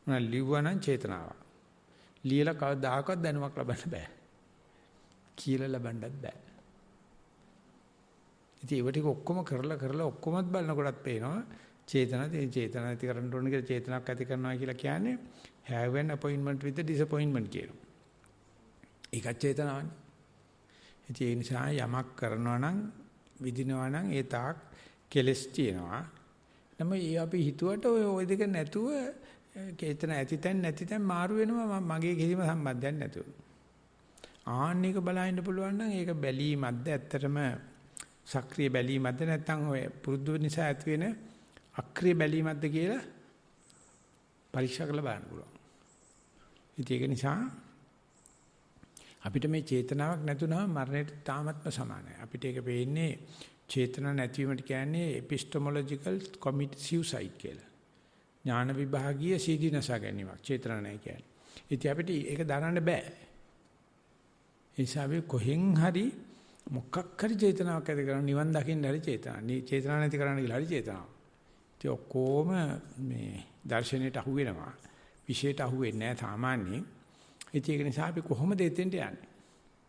Speaker 1: මොනවා ලිව්වනම් චේතනාවක්. ලියලා කවදාකවත් දැනුමක් ලබන්න බෑ. කියලා ලබන්නත් බෑ. ඉතින් ඒව ටික ඔක්කොම කරලා ඔක්කොමත් බලනකොටත් පේනවා චේතන ඇති කරන්න ඕන කියලා චේතනාවක් ඇති කරනවා කියලා කියන්නේ have an appointment with the disappointment කියනවා. ඒකත් චේතනාවනේ. ඉතින් ඒ නිසා යමක් කරනවා නම් විදිනවා නම් ඒ තාක් කෙලස් තියෙනවා. නම අපි හිතුවට ওই දෙක නැතුව චේතන ඇතිතෙන් නැතිතෙන් මාරු වෙනවා මගේ කිසිම සම්බන්ධයක් නැතුව. ආන්න එක බලන්න පුළුවන් නම් ඒක බැලීමක්ද ඇත්තටම සක්‍රීය බැලීමක්ද නැත්නම් ඔය පුරුදු නිසා ඇති වෙන අක්‍රීය බැලීමක්ද කියලා පරීක්ෂා කරලා බලන්න පුළුවන්. ඉතින් ඒක නිසා අපිට මේ චේතනාවක් නැතුනම මරණයට තාමත්ම සමානයි. අපිට ඒක වෙන්නේ චේතනා නැතිවීමට කියන්නේ epistemological commit suicide කියලා. ඥාන විභාගීය සීදීනසා ගැනීමක් චේතනා නැහැ කියන්නේ. ඉතින් අපිට ඒක දරන්න බෑ. ඒ නිසා අපි කොහෙන් හරි මොකක් හරි චේතනාවක් ඇති කරන නිවන් දකින්න හරි චේතනා නැති කරන්න කියලා හරි චේතනාව. ඉතින් ඔක්කොම මේ දර්ශනයට අහු වෙනවා. විශේෂයට අහු වෙන්නේ නැහැ සාමාන්‍යයෙන්. ඉතින් ඒක නිසා අපි කොහොමද එතෙන්ට යන්නේ?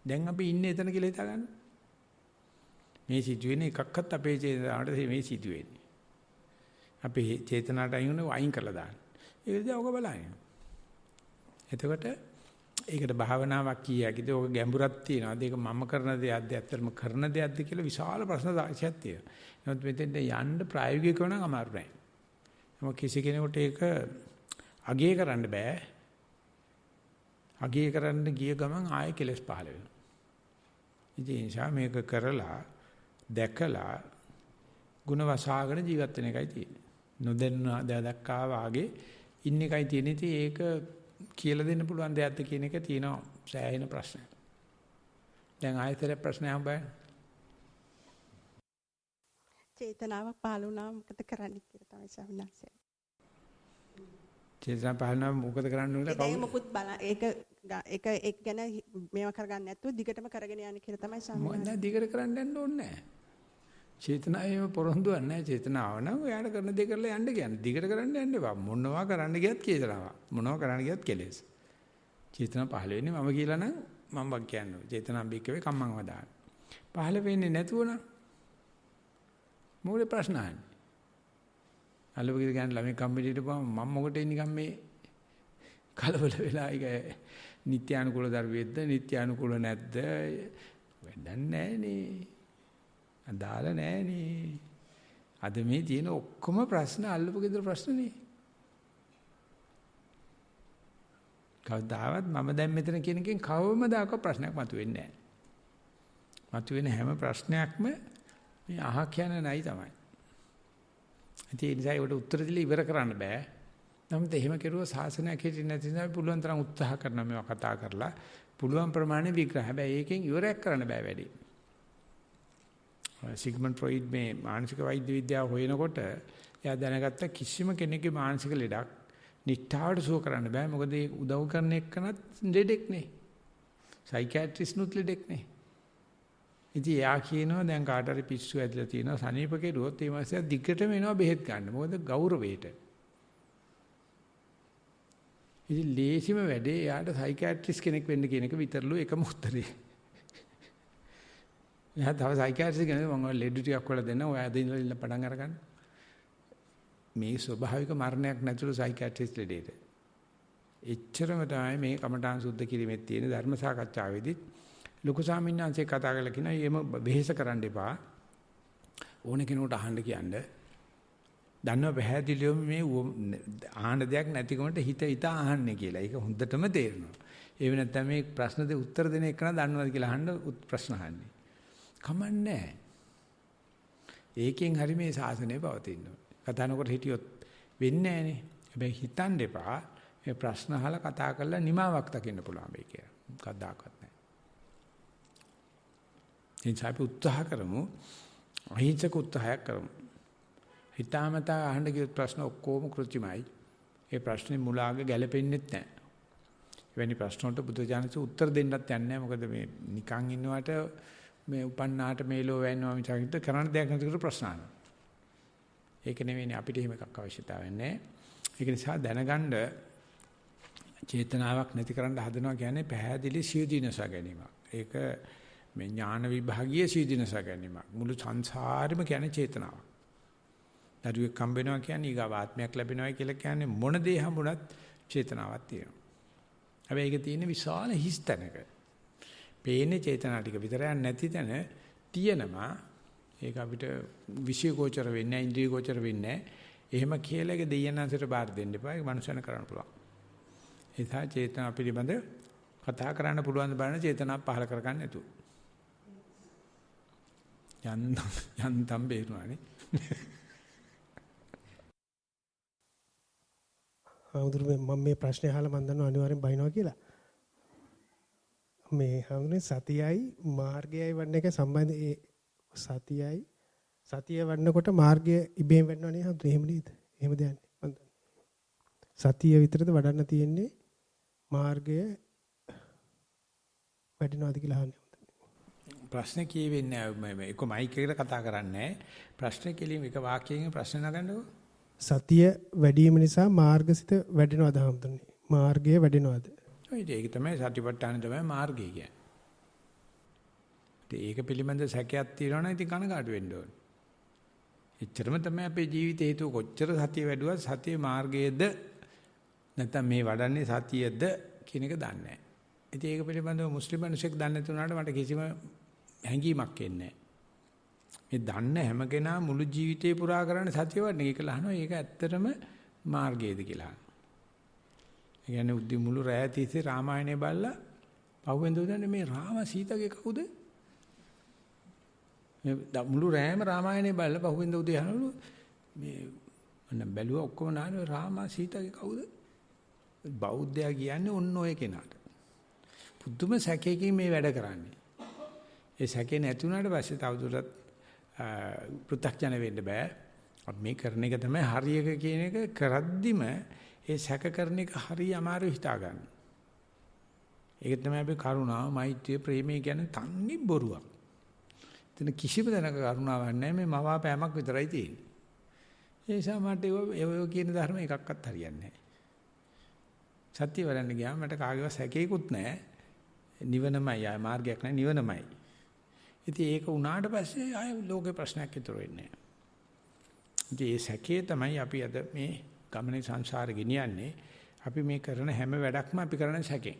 Speaker 1: දැන් අපි ඉන්නේ එතන කියලා හිතාගන්න. මේ සිදුවෙන එකක්වත් අපේ චේතනාවට මේ සිදුවෙන්නේ. අපි චේතනාවට අයින් කරලා දාන්න. ඒක දිහා ඔක බලන්න. එතකොට ඒකට භාවනාවක් කියකිද ඔක ගැඹුරක් තියෙනවා. ඒක මම කරන දෙයක්ද ඇත්තටම කරන දෙයක්ද කියලා විශාල ප්‍රශ්න රාශියක් තියෙනවා. නමුත් මෙතෙන්ට යන්න ප්‍රායෝගිකව නම් අමාරු නෑ. මොකද කිසි කෙනෙකුට ඒක අගය කරන්න බෑ. අගය කරන්න ගිය ගමන් ආයෙ කෙලස් පහළ වෙනවා. ඉතින් ඒ නිසා මේක කරලා දැකලා ಗುಣ වසාගෙන ජීවත් වෙන එකයි තියෙන්නේ. නොදැන්න දැක්කා වාගේ ඉන්න එකයි තියෙන්නේ. ඉතින් ඒක කියලා දෙන්න පුළුවන් දෙයක්ද කියන එක තියෙනවා සෑහෙන ප්‍රශ්නයක්. දැන් ආයතන ප්‍රශ්නයක් හම්බයි.
Speaker 4: චේතනාවක් පහළ වුණා මොකද කරන්නේ කියලා තමයි සම්මාසය.
Speaker 1: චේතනා පහළ වුණා මොකද කරන්න ඕනද කවුද?
Speaker 4: ඒක මොකුත් බලන්න ඒක ගැන මේවා කරගන්න නැතුව දිගටම කරගෙන යන්න කියලා තමයි සම්මාසය.
Speaker 1: මොකද දිගට කරන්න යන්න ඕනේ නැහැ. චේතනාවේම පොරොන්දුවක් නැහැ. චේතනාව නම් ඔයාලා කරන දේ කරලා යන්න කියන්නේ. දිගට කරන්න යන්න එපා. මොනවා කරන්න ගියත් චේතනාවක්. මොනවා කරන්න ගියත් කෙලෙස්. චේතනාව පහළ වෙන්නේ මම කියලා නම් මම වක් කියන්නේ. චේතනාව බික්කවේ කම්මං වදාන. පහළ වෙන්නේ නැතුව නම් මොකද ප්‍රශ්න අහන්නේ? අලුවගේ ගන්න ළමයි කම්පිටියට පොම මම මොකට නිකන් මේ කලබල වෙලා ඒක නිත්‍යානුකූල දරුවෙක්ද නිත්‍යානුකූල නැද්ද වැඩක් නැහැ නේ. අදාළ නැහැ නේ. අද මේ තියෙන ඔක්කොම ප්‍රශ්න අල්ලපු ගෙදර ප්‍රශ්නනේ. කවදාවත් මම දැන් මෙතන කියන එකෙන් කවමදාක ප්‍රශ්නයක් මතුවෙන්නේ නැහැ. මතුවෙන හැම ප්‍රශ්නයක්ම මේ අහ කියන නයි තමයි. ඒ නිසා ඒකට උත්තර දෙලා ඉවර කරන්න බෑ. නමුත් එහෙම කෙරුවා සාසනයක් හිටින්න නැති නිසා පුළුවන් තරම් උත්සාහ කරනවා මේවා කතා කරලා පුළුවන් ප්‍රමාණය විග්‍රහ. හැබැයි ඒකෙන් ඉවරයක් කරන්න බෑ වැඩි. සිග්මන්ඩ් ෆ්‍රොයිඩ් මේ මානසික වෛද්‍ය විද්‍යාව හොයනකොට එයා දැනගත්ත කිසිම කෙනෙකුගේ මානසික ලෙඩක් නිට්ටාවට සුව කරන්න බෑ. මොකද ඒ උදව් කරන එක්කනත් ලෙඩෙක් නේ. සයිකියාට්‍රිස්ට් නුත් ලෙඩෙක් නේ. ඉතින් එයා කියනවා දැන් කාට හරි පිස්සු ඇදලා තියෙනවා සනීප කෙරුවොත් ඒ මාසය දිගටම එනවා බෙහෙත් ගන්න. මොකද ගෞරවයට. ඉතින් ලේසිම වැඩේ එයාට සයිකියාට්‍රිස්ට් කෙනෙක් වෙන්න කියන එක විතරලු එකම උත්තරේ. එයා තව සයිකියාට්‍රිස්ට් කෙනෙක් මම ලෙඩ ටිකක් වල දෙන්න ඔය අද ඉඳලා පටන් අරගන්න. මේ ස්වභාවික මරණයක් නැතුළු සයිකියාට්‍රිස්ට් ලෙඩේට. එච්චරම තමයි මේ කමඨාන් සුද්ධ කිරීමේ තියෙන ධර්ම සාකච්ඡාවේදී ලොකු ස්වාමීන් වහන්සේ කතා කරලා කියනවා එහෙම වෙහෙස කරන්න එපා. ඕන කෙනෙකුට අහන්න කියන්න. දන්නව පැහැදිලිවම මේ ආහන දෙයක් නැතිකමට හිත අහන්නේ කියලා. ඒක හොඳටම තේරෙනවා. ඒ වෙනත්නම් මේ ප්‍රශ්න දෙක උත්තර දෙන එක නා දන්නවද කියලා අහන්න ප්‍රශ්න අහන්නේ. කමන්නේ. ඒකෙන් හරි මේ ශාසනය පවතිනවා. කතා නොකර හිටියොත් වෙන්නේ නැහනේ. හැබැයි හිතන්න එපා. ඒ ප්‍රශ්න අහලා කතා කරලා නිමාවක් දකින්න පුළුවන් වෙයි කියලා. කවදාකවත් නැහැ. එනිසා අපි උත්සාහ කරමු. අහිංසක උත්සාහයක් කරමු. හිතාමතා අහන්න ගිය ප්‍රශ්න ඔක්කොම කෘත්‍රිමයි. ඒ ප්‍රශ්නේ මුලාග ගැලපෙන්නේ නැහැ. එවැනි ප්‍රශ්න වලට බුදුජානක උත්තර දෙන්නත් යන්නේ නැහැ. මොකද මේ නිකන් ඉන්නවට මේ උපන්නාට මේලෝ වැන්නවා මිසක් කරන්න දෙයක් නැතිකට ප්‍රශ්න අහනවා. ඒක නෙවෙයිනේ අපිට එහෙම එකක් අවශ්‍යතාවයක් නැහැ. ඒක නිසා දැනගන්න චේතනාවක් නැති කරන්න හදනවා කියන්නේ පැහැදිලි සියදිනස ගැනීමක්. ඒක මේ ඥාන විභාගීය සියදිනස ගැනීමක්. මුළු සංසාරෙම කියන්නේ චේතනාවක්. දරුවෙක් හම්බ වෙනවා කියන්නේ ඊගාව ආත්මයක් ලැබෙනවා කියලා කියන්නේ මොන දේ හම්බුණත් චේතනාවක් තියෙනවා. හැබැයි ඒක තියෙන විශාල හිස් තැනක. පේන්නේ චේතනා ටික විතරක් නැති තැන තියෙනවා. ඒක අපිට විෂය ගෝචර වෙන්නේ නැහැ, ඉන්ද්‍රිය ගෝචර වෙන්නේ නැහැ. එහෙම කියලා ඒක දෙයයන්න්සට බාර දෙන්න එපා. ඒක මනුස්සයන කරන්න පුළුවන්. ඒ නිසා චේතනා පිළිබඳ කතා කරන්න පුළුවන් බලන චේතනා පහල කරගන්න නැතුව. යන්තම් බේරුණානේ.
Speaker 5: මම මේ ප්‍රශ්නේ අහලා මම දන්නවා අනිවාර්යෙන් බයිනවා කියලා. මේ හැමෝනේ සතියයි මාර්ගයයි වන්න එක සම්බන්ධ ඒ සතිය වන්නකොට මාර්ගය ඉබේම වෙන්නව නේ හම්තු එහෙම නේද? එහෙම දෙයක් නේ. සතිය විතරද වඩන්න තියෙන්නේ මාර්ගය වැඩිනවද කියලා අහන්නේ.
Speaker 1: ප්‍රශ්නේ කියවෙන්නේ නැහැ. ඒක මයික් එකට කතා කරන්නේ නැහැ. ප්‍රශ්නේ කෙලින් එක වාක්‍යයෙන් ප්‍රශ්න නගන්නකෝ.
Speaker 5: සතිය වැඩි වීම නිසා මාර්ගසිත වැඩිනවද හම්තුනේ? මාර්ගය වැඩිනවද?
Speaker 1: ඒක තමයි සතිපට්ඨාන තමයි මාර්ගය කියන්නේ. ඒක පිළිබඳ සැකයක් තියෙනවා නම් ඉතින් කනගාටු වෙන්න ඕනේ. එච්චරම තමයි අපේ ජීවිතේ හේතුව කොච්චර සතිය වැඩුවත් සතියේ මාර්ගයේද නැත්නම් මේ වඩන්නේ සතියද කියන එක දන්නේ නැහැ. ඉතින් ඒක පිළිබඳව මුස්ලිම් මිනිසෙක් දන්නේ නැති වුණාට මට කිසිම හැඟීමක් එන්නේ නැහැ. මේ දන්න හැම කෙනා මුළු ජීවිතේ පුරා කරන්නේ සතිය වඩන එක ලහනවා. ඒක ඇත්තටම මාර්ගයේද කියලා. ඒ කියන්නේ උද්දි මුළු රැය තිස්සේ රාමායනේ බලලා පහුවෙන්ද උදන්නේ මේ රාම සීතගේ කවුද? මේ මුළු රැයම රාමායනේ බලලා පහුවෙන්ද උදේ යනවලු මේ මම බැලුවා ඔක්කොම නානේ රාම සීතගේ කවුද? බෞද්ධයා කියන්නේ ඔන්න ඔය කෙනාට. පුදුම සැකයකින් මේ වැඩ කරන්නේ. ඒ සැකේ නැති වුණාට පස්සේ තවදුරටත් පෘථග්ජන වෙන්න බෑ. අපි මේ කරන එක තමයි හරි එක කියන එක කරද්දිම ඒ සැක කරන එක හරිය අමාරු හිතා ගන්න. ඒක තමයි අපි කරුණාව, මෛත්‍රිය, ප්‍රේමය කියන්නේ තන්නේ බොරුවක්. එතන කිසිම දැනක කරුණාවක් නැහැ. මේ මවාපෑමක් විතරයි තියෙන්නේ. ඒ නිසා මට ඒව කියන ධර්ම එකක්වත් හරියන්නේ නැහැ. සත්‍ය වරන්න ගියාම මට කාගේවත් සැකේකුත් නැහැ. නිවනමයි ආය මාර්ගයක් නැහැ නිවනමයි. ඉතින් ඒක උනාට පස්සේ ආය ලෝකේ ප්‍රශ්නයක් ඉතුරු වෙන්නේ නැහැ. ඉතින් ඒ සැකේ තමයි අපි අද මේ ගමනේ සංසාරේ ගෙනියන්නේ. අපි මේ කරන හැම වැඩක්ම අපි කරන සැකෙන්.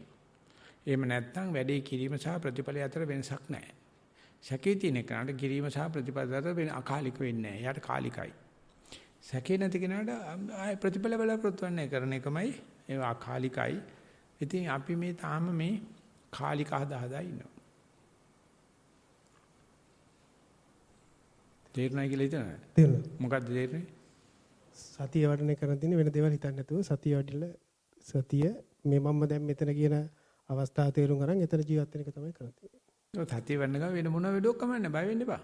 Speaker 1: එහෙම නැත්නම් වැඩේ කිරීම සහ ප්‍රතිඵලය අතර වෙනසක් නැහැ. සැකේ තියෙන කෙනාට කිරීම සහ ප්‍රතිඵල අතර වෙන අකාලික වෙන්නේ නැහැ. එයාට කාලිකයි. සැකේ නැති කෙනාට ආය ප්‍රතිඵල බලාපොරොත්තු වෙන්නේ කරන එකමයි ඒ අකාලිකයි. ඉතින් අපි මේ තාම මේ කාලික හදා ඉන්නවා. තේරුණා කියලා හිතනවා.
Speaker 5: තේරුණා.
Speaker 1: මොකද්ද තේරෙන්නේ?
Speaker 5: සතිය වඩන කරන් තියෙන වෙන දේවල් හිතන්නේ නැතුව සතිය වඩිලා සතිය මේ මම දැන් මෙතන කියන අවස්ථාව තේරුම් ගන්න එතන ජීවත් වෙන එක තමයි කරන්නේ.
Speaker 1: ඔය සතිය වඩන ගම වෙන මොන වෙඩක් කමන්නේ බය වෙන්න එපා.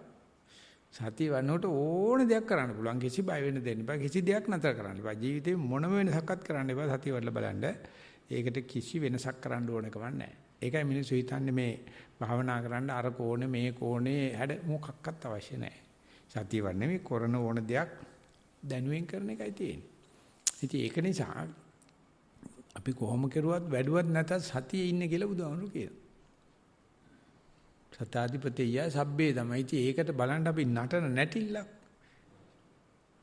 Speaker 1: සතිය වඩනකොට ඕන දෙයක් කරන්න පුළුවන්. කිසි බය වෙන්න දෙන්න එපා. කිසි දෙයක් නතර කරන්න එපා. ජීවිතේ මොනම වෙනසක්වත් කරන්න එපා. සතිය වඩලා බලන්න. ඒකට කිසි වෙනසක් කරන්න ඕන කමක් නැහැ. ඒකයි මිනිස්සු හිතන්නේ මේ භාවනා කරන්න අර කෝණේ මේ කෝණේ හැඩ මොකක්වත් අවශ්‍ය නැහැ. සතිය වඩන්නේ මේ කරන ඕන දෙයක් දැනුවෙන් කරන එකයි තියෙන්නේ. ඉතින් ඒක නිසා අපි කොහොම කරුවත් වැඩුවත් නැතත් සතියේ ඉන්නේ කියලා බුදුහාමුදුරු කියනවා. සතාධිපතිය සබ්බේ තමයි. ඉතින් ඒකට බලන්න අපි නටන නැටිල්ලක්.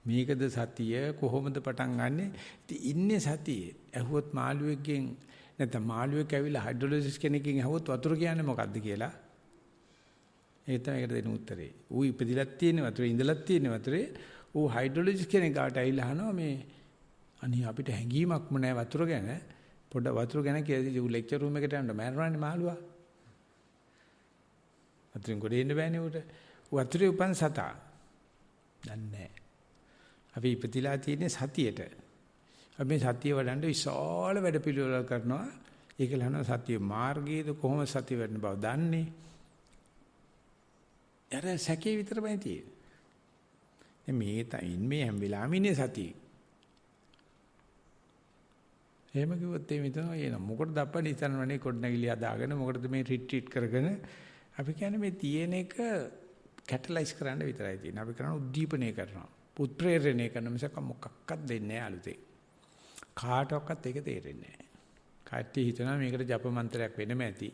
Speaker 1: මේකද සතිය කොහොමද පටන් ගන්නෙ? ඉතින් ඉන්නේ සතියේ. ඇහුවොත් මාළුවෙක්ගෙන් නැත්නම් මාළුවෙක් ඇවිල්ලා හයිඩ්‍රොලොජිස්ට් කෙනකින් ඇහුවොත් වතුර කියන්නේ මොකද්ද කියලා. ඒක තමයි ඒකට දෙන උත්තරේ. ඌ ඉපදිලක් තියෙන වතුරේ ඉඳලක් තියෙන වතුරේ ඌ හයිඩ්‍රොලොජිස්ට් කෙනෙක් ගාට ඇවිල්ලා අහනවා මේ අනේ අපිට හැංගීමක්ම නැහැ වතුර ගැන. පොඩ වතුර ගැන කියලා ඌ ලෙක්චර් රූම් එකට යන්න මෑරන්නේ මාළුවා. වතුරෙන් ගොඩ එන්න බෑනේ ඌට. වතුරේ උපන් සතා. දන්නේ නැහැ. අපි ඉපදිලා තියෙන්නේ සතියේට. අපි මේ සතිය වඩන්න විශාල වැඩ පිළිවෙල කරනවා. ඒක ලහන සතිය මාර්ගයේද කොහොම සතිය වැඩන බව දන්නේ. යාර සැකේ විතරමයි තියෙන්නේ. මේ තයින් මේ හැම වෙලාවෙම ඉන්නේ සතිය. එහෙම කිව්වොත් එimhe තමයි එන මොකටද අප්පඩි ඉස්සරවනේ කොඩනගිලි හදාගෙන මොකටද මේ රිට්‍රීට් කරගෙන අපි කියන්නේ මේ තියෙන එක කැටලයිස් කරන්න විතරයි තියෙන්නේ. අපි කරන උද්දීපනය කරනවා. උත්ප්‍රේරණය කරන මිසක මොකක්වත් දෙන්නේ නැහැ අලුතේ. කාටවත් ඒක තේරෙන්නේ නැහැ. කට්ටිය හිතනවා මේකට ජප මන්ත්‍රයක් වෙනම ඇති.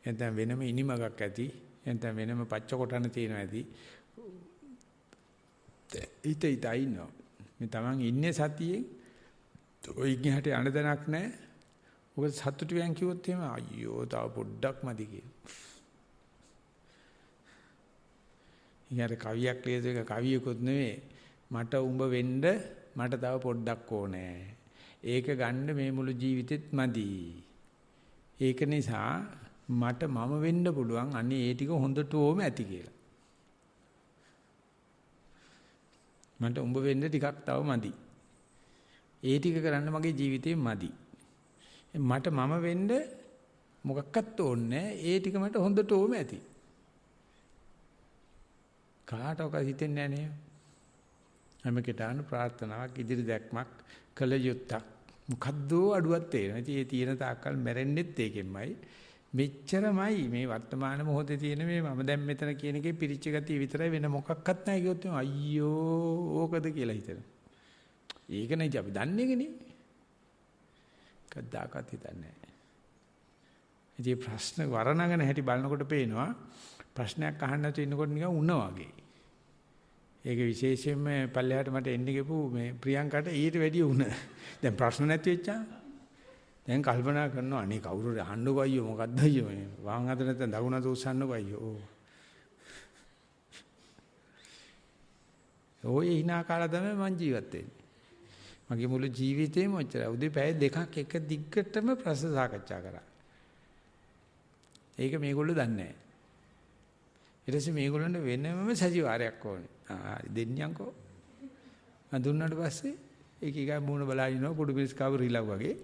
Speaker 1: නැත්නම් වෙනම ඉනිමගක් ඇති. නැත්නම් වෙනම පච්ච කොටන තියෙනවා ඇති. ඉතයි ඉන්නවා. මේ Taman ඉන්නේ සතියේ ඔය ඉන්නහට යන්න දණක් නැහැ. ඔක සතුටු වෙන් කිව්වොත් එහෙම අයියෝ තව පොඩ්ඩක් මදි කියලා. ඊයර කවියක් ලියද එක කවියකුත් නෙවෙයි. මට උඹ වෙන්න මට තව පොඩ්ඩක් ඕනේ. ඒක ගන්න මේ මුළු ජීවිතෙත් මදි. ඒක නිසා මට මම වෙන්න පුළුවන් අනේ ඒ ටික හොඳට ඕම ඇති කියලා. මට උඹ වෙන්න ටිකක් තව මදි. ඒ ටික කරන්න මගේ ජීවිතේ මදි. මට මම වෙන්න මොකක්වත් ඕනේ ඒ ටික මට හොඳට ඕම ඇති. කාටවත් හිතෙන්නේ නැහැ නේ. හැම කෙනාම ප්‍රාර්ථනාවක් ඉදිරි දැක්මක් කළ යුත්තක් මොකද්ද අඩුවක් තේරෙනවා. ඉතින් ඒ තියෙන තාක්කල් මැරෙන්නෙත් ඒකෙන්මයි. මෙච්චරමයි මේ වර්තමාන මොහොතේ තියෙන මේ මම දැන් මෙතන කියන එකේ පිරිච්ච ගතිය විතරයි වෙන මොකක්වත් නැහැ කිව්වොත් අයියෝ ඕකද කියලා හිතෙනවා. ඒක නේ අපි දන්නේ නේ. කද්දාකත් හිතන්නේ නැහැ. ඉතින් ප්‍රශ්න වරණගෙන හැටි බලනකොට පේනවා ප්‍රශ්නයක් අහන්න නැතුව ඉන්නකොට නිකන් උණ වගේ. ඒක විශේෂයෙන්ම පල්ලෙහාට මට එන්න ගිහපු මේ ප්‍රියංකාට ඊට වැඩිය උණ. දැන් ප්‍රශ්න නැති වෙච්චා. දැන් කල්පනා කරනවා අනේ කවුරු අහන්නකෝ අයියෝ මොකද්ද අයියෝ මේ වම් අත නැත්නම් දකුණ අත උස්සන්නකෝ අයියෝ. ඔය hina කාලා තමයි මං ජීවත් වෙන්නේ. මගේ මුළු ජීවිතේම ඔච්චරයි. උදේ පැය දෙකක් එක දිග්ගටම ප්‍රශ්න සාකච්ඡා කරා. ඒක මේගොල්ලෝ දන්නේ නැහැ. ඊට පස්සේ මේගොල්ලන්ට වෙනම සජීවාරයක් ඕනේ. හරි දෙන්නයන්කෝ. මම දුන්නාට පස්සේ ඒක ඊගා මූණ බලාගෙන ඉනවා කුඩු පිළිස් කාව රිලව් වගේ.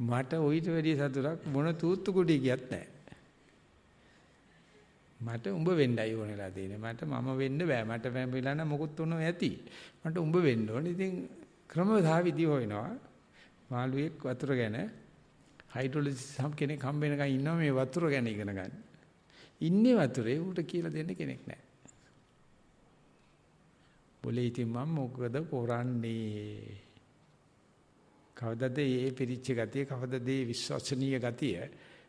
Speaker 1: මට ඔయిత වැඩි සතුටක් මොන තූත්තු කුඩි කියත් නැහැ. මට උඹ වෙන්නයි ඕනෙලා තියෙන්නේ. මට මම වෙන්න බෑ. මට වෙලා නම් මොකුත් උනෝ ඇති. මට උඹ වෙන්න ඕනේ. ඉතින් ක්‍රමවදා විදි හොයනවා. මාළුවෙක් වතුර ගැන හයිඩ්‍රොලොජිස්ට් කෙනෙක් හම්බ වෙනකන් ඉන්නවා මේ වතුර ගැන ඉගෙන ගන්න. ඉන්නේ වතුරේ ඌට කියලා දෙන්න කෙනෙක් නැහැ. બોලේ ඉතින් මම මොකද කරන්නේ? කවදද මේ පිරිච්ච ගතිය, කවදද මේ විශ්වසනීය ගතිය,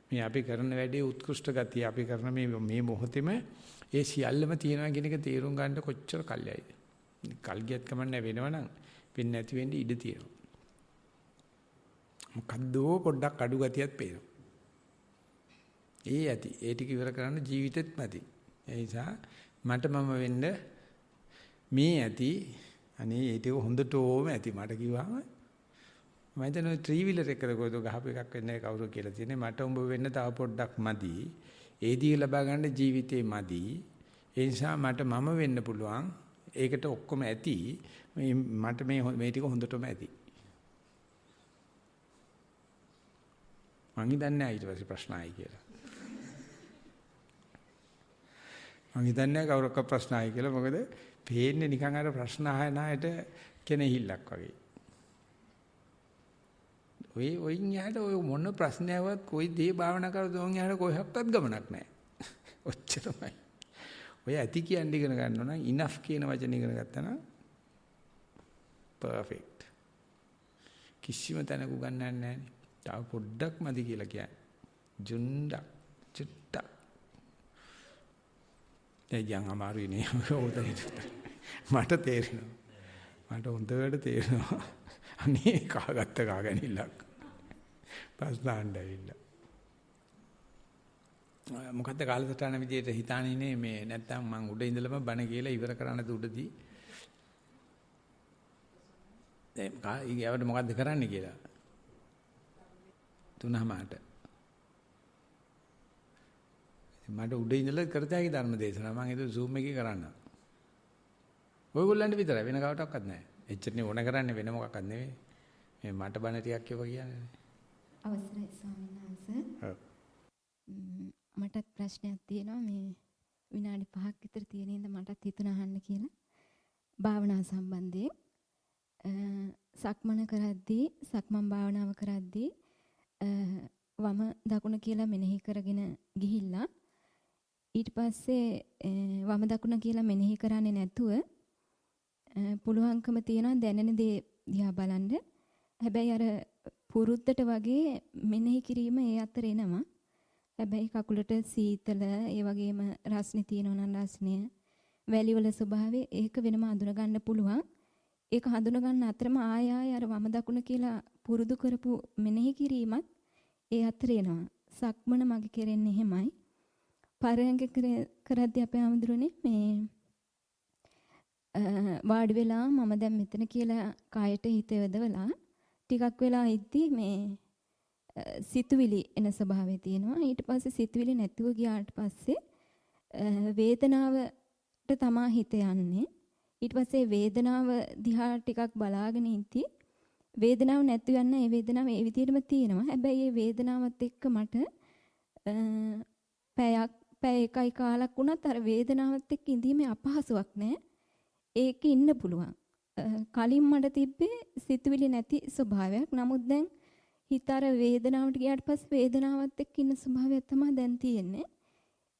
Speaker 1: මේ අපි කරන වැඩේ උත්කෘෂ්ඨ ගතිය, අපි කරන මේ මොහොතේම ඒ සියල්ලම තියෙනවා කියන එක තේරුම් ගන්න කොච්චර කල්යයිද? කල් ගියත් කමන්නේ වෙනවනම් වෙන්නේ නැති වෙන්නේ ඉඩ තියෙනවා. මොකද්දෝ පොඩ්ඩක් අඩු ගතියක් පේනවා. ඒ ඇති. ඒ ටික ඉවර කරන්න ජීවිතෙත් මැදි. ඒ නිසා මට මම වෙන්න මේ ඇති. අනේ ඒ ටික හොඳට ඕම ඇති මට කිව්වම මම හිතන්නේ ත්‍රී වීලර් එකකට ගොඩ ගහපු එකක් වෙන්නේ කවුරු කියලා තියෙන්නේ. මට උඹ වෙන්න තව පොඩ්ඩක් මදි. ඒ දී ලබා ගන්න ජීවිතේ මදි. ඒ නිසා මට මම වෙන්න පුළුවන්. ඒකට ඔක්කොම ඇති. මට මේ ටික හොඳටම ඇති. මං හිතන්නේ ඊට පස්සේ ප්‍රශ්න ආයි කියලා. මං හිතන්නේ කවුරක්ක ප්‍රශ්න ආයි කියලා. මොකද පේන්නේ නිකන් අර ප්‍රශ්න අහන අයට කෙනෙහිල්ලක් වගේ. ඔයින් යාට ඔය මොන ප්‍රශ්නයවත් කොයි දේ භාවනා කරද්දී ඔන් යාට කොහෙවත් ගමනක් නැහැ. ඔච්චරමයි. ඔය ඇති කියන්නේ ඉගෙන ගන්න ඕන ඉනෆ් කියන වචනේ ඉගෙන ගත්තා නම් පර්ෆෙක්ට්. කිසිම තැනක උගන්නන්නේ නැහැ. තව පොඩ්ඩක් මදි කියලා කියන්නේ. ජුණ්ඩක් චුට්ටක්. දැන් අමාරුයි නේ. මට තේරෙනවා. මට හොඳට තේරෙනවා. අනේ කාගත්ත කාගනින්නක්. ප්‍රශ්න අහන්නවිල්ල. මොකද්ද කාලසටහන විදියට හිතානේ මේ නැත්තම් මං උඩ ඉඳලම බණ කියලා ඉවර කරන්නද උඩදී. දැන් ඊයවට මොකද්ද කරන්න කියලා. 3:00ට. මට උඩ ඉඳලා කරතයි ධර්ම දේශනාව මම ඒක Zoom එකේ කරන්න. ඔයගොල්ලන්ට විතරයි වෙන කවටවත් නැහැ. එච්චරනේ ඕන කරන්නේ වෙන මොකක්වත් නෙවෙයි. මේ මට බණ ටිකක් කියව කියන්නේ.
Speaker 6: අවසරයි ස්වාමීන් වහන්සේ.
Speaker 1: ඔව්.
Speaker 6: මටත් ප්‍රශ්නයක් තියෙනවා මේ විනාඩි 5ක් විතර තියෙන ඉඳ මටත් හිතුණා අහන්න කියලා. භාවනා සම්බන්ධයෙන් සක්මන කරද්දී සක්මන් භාවනාව කරද්දී වම දකුණ කියලා මෙනෙහි කරගෙන ගිහිල්ලා ඊට පස්සේ වම දකුණ කියලා මෙනෙහි කරන්නේ නැතුව පුළුවන්කම තියනවා දැනෙන දේ දිහා බලන්න. හැබැයි අර පුරුද්දට වගේ මෙනෙහි කිරීම ඒ අතර එනවා. හැබැයි කකුලට සීතල ඒ වගේම රස්නේ තියෙනවා නම් රස්නේ වැලිවල ස්වභාවය ඒක වෙනම අඳුන ගන්න පුළුවන්. ඒක හඳුන ගන්න අතරම ආය අර වම දකුණ කියලා පුරුදු කරපු මෙනෙහි කිරීමත් ඒ අතර එනවා. සක්මන මගේ කෙරෙන්නේ එහෙමයි. පරයන්ක කරද්දී අපේ ආමඳුරනේ මේ වාඩි වෙලා මම දැන් මෙතන කියලා කායට හිත යොදවලා ටිකක් වෙලා ඉද්දි මේ සිතුවිලි එන ස්වභාවය තියෙනවා. ඊට පස්සේ සිතුවිලි නැතුව ගියාට පස්සේ වේදනාවට තමා හිත යන්නේ. ඊට පස්සේ වේදනාව දිහා ටිකක් බලාගෙන ඉඳි වේදනාව නැතු යන ඒ වේදනාව ඒ විදිහටම තියෙනවා. හැබැයි ඒ වේදනාවත් එක්ක මට පැය එකයි කාලක් වුණත් අර වේදනාවත් එක්ක ඉඳීමේ අපහසුයක් නැහැ. ඒක ඉන්න පුළුවන්. කලින් මට තිබ්බේ සිතුවිලි නැති ස්වභාවයක්. නමුත් දැන් හිත අර වේදනාවට ගියාට පස්සේ වේදනාවත් එක්ක ඉන්න ස්වභාවයක් තමයි දැන් තියෙන්නේ.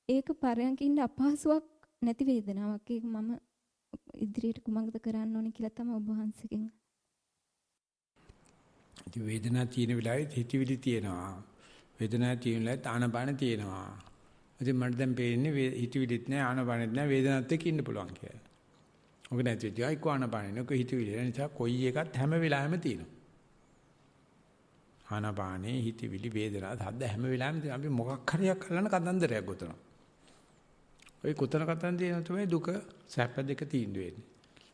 Speaker 6: ඒක පරයන්ක ඉන්න අපහසුයක් නැති වේදනාවක්. ඒක මම ඉදිරියට කුමක්ද කරන්න ඕනේ කියලා තමයි ඔබ වහන්සේගෙන්.
Speaker 1: ඉතින් වේදනාව තියෙන වෙලාවෙත් හිතවිලි තියෙනවා. වේදනාව තියෙන වෙලාවෙත් ආනපාන තියෙනවා. ඉතින් මට දැන් පේන්නේ හිතවිලිත් නැහැ ආනපානෙත් නැහැ වේදනාවත් එක්ක ඉන්න පුළුවන් කියලා. ඔක නැති වෙච්ච අය ආනපානෙ නෝ හිතවිලි. ඒ නිසා කොයි එකත් හැම වෙලාවෙම තියෙනවා. ආනපානේ හිතවිලි වේදනාව හද්ද හැම වෙලාවෙම තියෙනවා. අපි මොකක් හරියක් අල්ලන කතන්දරයක් ගොතනවා. ඔය කොතන කතන්දරේ තමයි දුක සැප දෙක තීන්දුව වෙන්නේ.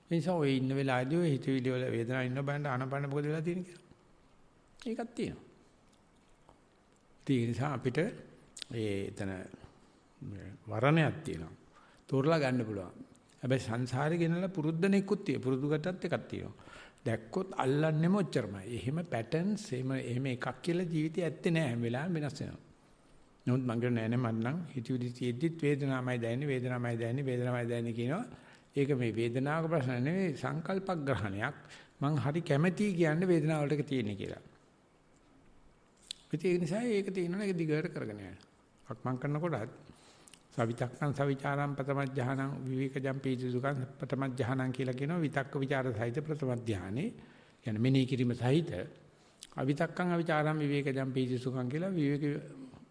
Speaker 1: ඒ නිසා ඔය ඉන්න වෙලාවේදී ඔය හිතවිලි වල වේදනාව ඉන්න බෑන ආනපාන මොකද වෙලා තියෙන්නේ කියලා. ඒකක් තියෙනවා. ඒ නිසා අපිට එතන වරණයක් තියෙනවා. තෝරලා ගන්න පුළුවන්. හැබැයි සංසාරේ ගෙනලා පුරුද්දනෙකුත් තියෙනවා. පුරුදු කටත් එකක් තියෙනවා. දැක්කොත් අල්ලන්නෙම ඔච්චරමයි. එහෙම පැටර්න්ස් එහෙම එකක් කියලා ජීවිතේ ඇත්තේ නෑ. හැම වෙලාවෙම වෙනස් වෙනවා. නමුත් මම කියන්නේ නෑ මම නම් හිතවිලි තියෙද්දිත් වේදනාවමයි දැනෙන්නේ කියනවා. ඒක මේ වේදනාවක ප්‍රශ්න නෙවෙයි සංකල්ප ග්‍රහණයක්. මං හරි කැමැති කියන්නේ වේදනාව වලට තියෙන්නේ කියලා. ඒ නිසා ඒක තියෙනවා ඒක දිගට කරගෙන යන්න. අක්මන් කරනකොටත් සවිතක්කං සවිචාරං ප්‍රථම ධානං විවේකජම් පීති සුඛං ප්‍රථම ධානං කියලා කියනවා. විතක්ක ਵਿਚාර සහිත ප්‍රථම ධානයේ කියන්නේ මෙනෙහි කිරීම සහිත අවිතක්කං අවිචාරං විවේකජම් පීති සුඛං කියලා විවේක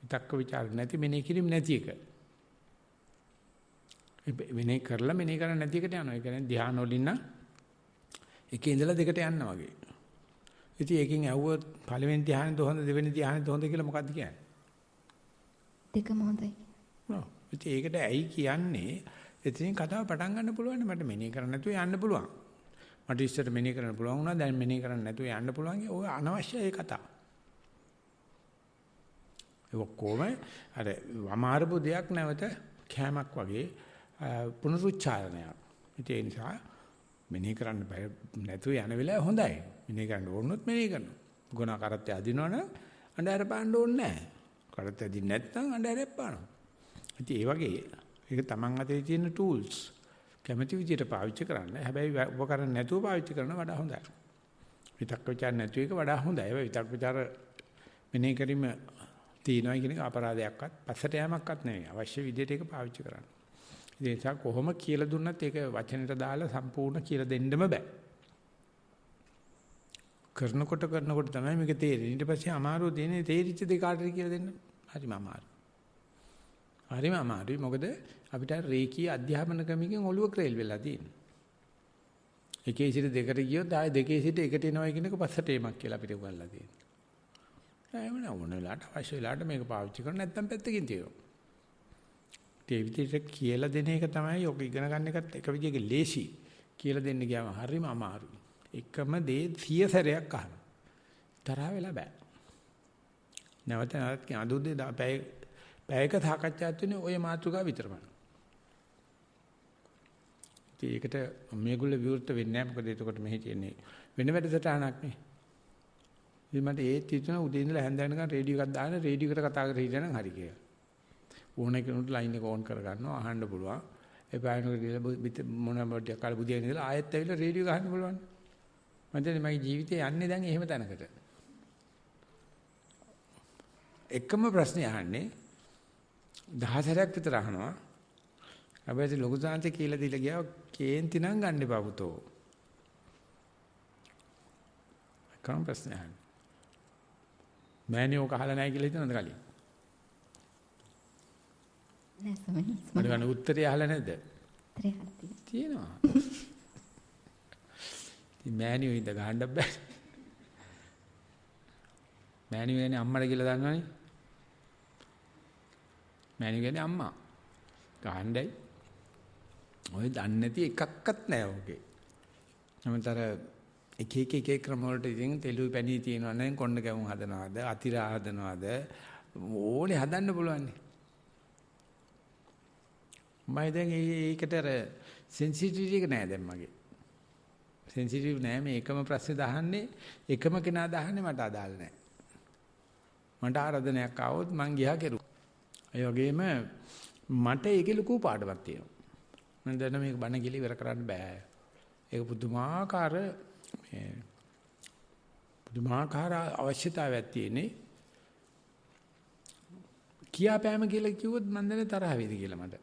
Speaker 1: විතක්ක ਵਿਚාර නැති මෙනෙහි කිරීම නැති එක. මෙනෙහි කරලා මෙනෙහි කරන්නේ නැති එකට යනවා. ඒ කියන්නේ ධාන වලින් නම් එකේ ඉඳලා දෙකට යනවා වගේ. ඉතින් එකකින් ඇහුවොත් පළවෙනි ධානයද හොඳ දෙවෙනි ධානයද හොඳ කියලා මොකද්ද කියන්නේ?
Speaker 6: දෙකම හොඳයි.
Speaker 1: ඔව්. ඉතින් ඒකට ඇයි කියන්නේ? එතනින් කතාව පටන් ගන්න පුළුවන් නේ මට මෙනෙහි කරන්න නැතුව යන්න පුළුවන්. මට ඉස්සර මෙනෙහි කරන්න පුළුවන් වුණා දැන් මෙනෙහි කරන්න නැතුව යන්න පුළුවන්. ඔය අනවශ්‍යයි කතාව. ඒ ඔක්කොම අර වමාරපු දෙයක් නැවත කැමක් වගේ පුනරුච්චාරණයක්. ඒ නිසා මෙනෙහි කරන්න බෑ නැතුව යන වෙලාව හොඳයි. මෙනෙහි කරන්න ඕනොත් මෙනෙහි කරනවා. ගුණ කරත් ඇදිනවනම් අnder පාන්න ඕනේ නැහැ. කරත් ඇදින් නැත්නම් අnder පානවා. ඉතින් ඒ වගේ ඒක තමන් අතේ තියෙන ටූල්ස් කැමැති විදිහට පාවිච්චි කරන්න. හැබැයි උපකරණ නැතුව පාවිච්චි කරන වඩා හොඳයි. විතක්ක ਵਿਚාර නැතුව එක වඩා හොඳයි. ඒ විතක්ක ਵਿਚාර මෙනෙහි කිරීම තියනවා කියන එක අපරාධයක්වත් පස්සට යamakවත් නෙවෙයි. අවශ්‍ය විදිහට ඒක පාවිච්චි කරන්න. ඒ නිසා කොහොම කියලා දුන්නත් ඒක වචනෙට දාලා සම්පූර්ණ කියලා දෙන්නම බෑ. කරනකොට තමයි මේක තේරෙන්නේ. ඊට පස්සේ අමාරුව දෙන්නේ තේරිච්ච දේ කාටද කියලා දෙන්න. හරිම අමාරුයි. හරිම අමාරුයි. මොකද අපිට රේකී අධ්‍යාපන ක්‍රමයකින් ඔළුව ක්‍රේල් වෙලා තියෙනවා. එකේ සිට දෙකට ගියොත් ආයෙ දෙකේ සිට එකට එනවා කියන එක පස්සට එමක් කියලා අපිට උගන්ලා තියෙනවා. එහෙම නෑ ඕන වෙලාවට අවශ්‍ය වෙලාවට මේක පාවිච්චි කරන්න නැත්නම් පැත්තකින් තියනවා. ඒ විදිහට කියලා දෙන එක තමයි ඔක ඉගෙන ගන්න එකත් එක විදිහක ලේසි. කියලා දෙන්න ගියාම හරිම අමාරුයි. එකම දේ 100 සැරයක් අහනවා. තරහ වෙලා බෑ. නැවත අදුද්දේ පැයක සාකච්ඡාත් වෙන්නේ ওই මාතෘකාව විතරමයි. ඉතින් ඒකට මේගොල්ලෝ විවෘත වෙන්නේ නැහැ. මොකද එතකොට මෙහි තියෙන්නේ වෙන වැඩසටහනක් නේ. ඉතින් මට ඒත් හිතුණා උදේ ඉඳලා හැන්ද වෙනකන් රේඩියෝ එකක් දාන්න රේඩියෝ එකට කතා කරලා හිටියනම් හරි කියලා. ඕන කෙනෙකුට ලයින් එක ඕන් කර ගන්නවා අහන්න පුළුවන්. ඒ පායනකට ගිහලා මොන මොඩියක් කාලා බුදියාගෙන ඉඳලා ආයෙත් ඇවිල්ලා රේඩියෝ ගහන්න පුළුවන්. මම දැන් මගේ ජීවිතේ යන්නේ දැන් එහෙම තැනකට. එකම ප්‍රශ්නේ අහන්නේ 10 විතර අහනවා. හැබැයි ලොකු සාන්තේ කියලා දීලා ගියා කේන්ති නම් ගන්න එපා පුතෝ. එකම ප්‍රශ්නේ අහන්නේ. මෑනියෝ කහලා නැහැ කියලා හිතනවද කලින්?
Speaker 6: නෑ ස්වාමීනි.
Speaker 1: මට ගන්න උත්තරේ අහලා නැද්ද?
Speaker 6: උත්තරේ අහලා
Speaker 1: තියෙනවා. ඉතින් මෑනියෝ ඉඳ ගහන්න බෑ. මෑනියෝ කියන්නේ අම්මලා කියලා දන්නවනේ. මෑනියෝ කියන්නේ අම්මා. ගහන්නයි. ඔය දන්නේ නැති එකක්වත් නැහැ ඔකේ. නමුතර එක ක්‍රම වලට ඉතින් තෙලුයි පැණි තියෙනවා නම් කොණ්ඩ කැවුම් හදනවාද අතිරා හදනවාද ඕනේ හදන්න පුළුවන් නේ. මම දැන් ඒකට අර සෙන්සිටිවිටි එක නෑ දැන් මගේ. සෙන්සිටිව් නෑ මේ එකම ප්‍රශ්නේ දහන්නේ එකම කෙනා දහන්නේ මට අදාළ නෑ. මට ආරාධනයක් ආවොත් මං ගියා කෙරුවා. ඒ වගේම මට ඒකේ ලොකු පාඩමක් තියෙනවා. මම දැන් මේක බණ කියලා ඉවර කරන්න බෑ. ඒක පුදුමාකාර අවශ්‍යතාවයක් තියෙන්නේ. කියාපෑම කියලා කිව්වොත් මම දැන් තරහ වෙයිද කියලා මට.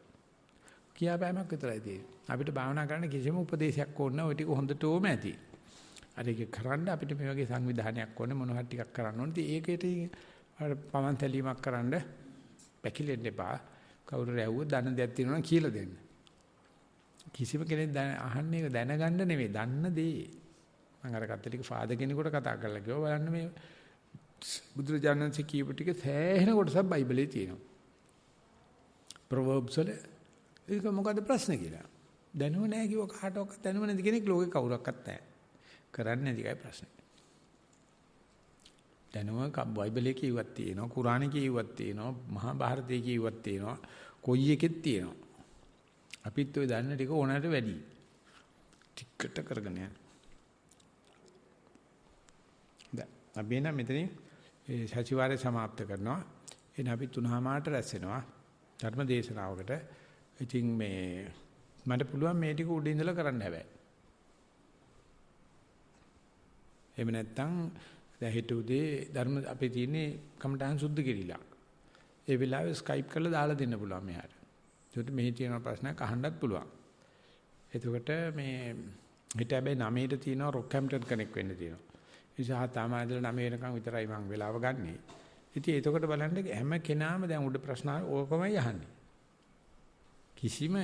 Speaker 1: කියාපෑමක් විතරයි තියෙන්නේ. අපිට භාවනා කරන්න කිසිම උපදේශයක් ඕන නැහැ. ওই ටික හොඳටම ඇති. අර ඒක කරන්න අපිට මේ වගේ සංවිධානයක් ඕනේ මොනවා ටිකක් කරන්න ඕනේ. ඒකට අර පවන් තැලීමක් කරන්න පැකිලෙන්න එපා. කවුරු රැව්වොත් දන්න දෙයක් තියෙනවා නම් කියලා දෙන්න. කිසිම කෙනෙක් අහන්නේ ඒක දැනගන්න නෙවෙයි දන්න දේ. මම අර කතෝලික ෆාදර් කෙනෙකුට කතා කරලා කිව්වා බලන්න මේ බුදුරජාණන්සේ කියපු ටික සෑහෙන කොටසක් බයිබලයේ තියෙනවා. ප්‍රොවර්බ්ස් වල ඒක මොකද්ද ප්‍රශ්නේ කියලා. දැනුම නැහැ කිව්ව කාටවත් දැනුම නැති කෙනෙක් ලෝකේ කවුරක්වත් නැහැ. කරන්නේ නැති එකයි ප්‍රශ්නේ. දැනුම බයිබලයේ කියුවක් තියෙනවා, කුරානයේ කියුවක් තියෙනවා, මහා භාරතයේ කියුවක් තියෙනවා, කොයි එකෙත් තියෙනවා. අපිත් ඔය දන්න ටික ඕනකට වැඩි. ටිකට කරගෙන යන්න. දැන් අපි එන මෙතනින් ඒ සතිವಾರය સમાપ્ત කරනවා. එන අපි 3:00ට රැස් වෙනවා ධර්ම දේශනාවකට. ඉතින් මේ මට පුළුවන් මේ ටික උඩ ඉඳලා කරන්න හැබැයි. එහෙම නැත්නම් දැන් හිට උදේ ධර්ම අපි තියෙන්නේ කමඨාන් සුද්ධ කිරිලා. ඒ වෙලාවේ ස්කයිප් කරලා දාලා දෙන්න පුළුවන් මෙහාට. ඒකට මෙහි තියෙන ප්‍රශ්නයක් අහන්නත් පුළුවන්. එතකොට මේ හිට හැබැයි 9ට තියෙනවා රොක්හැම්ප්ටන් කනෙක් වෙන්න තියෙනවා. ඒ නිසා තාමාදල 9 වෙනකන් විතරයි මම වෙලාව ගන්නෙ. ඉතින් එතකොට බලන්න හැම කෙනාම දැන් උඩ ප්‍රශ්න ඕකමයි අහන්නේ.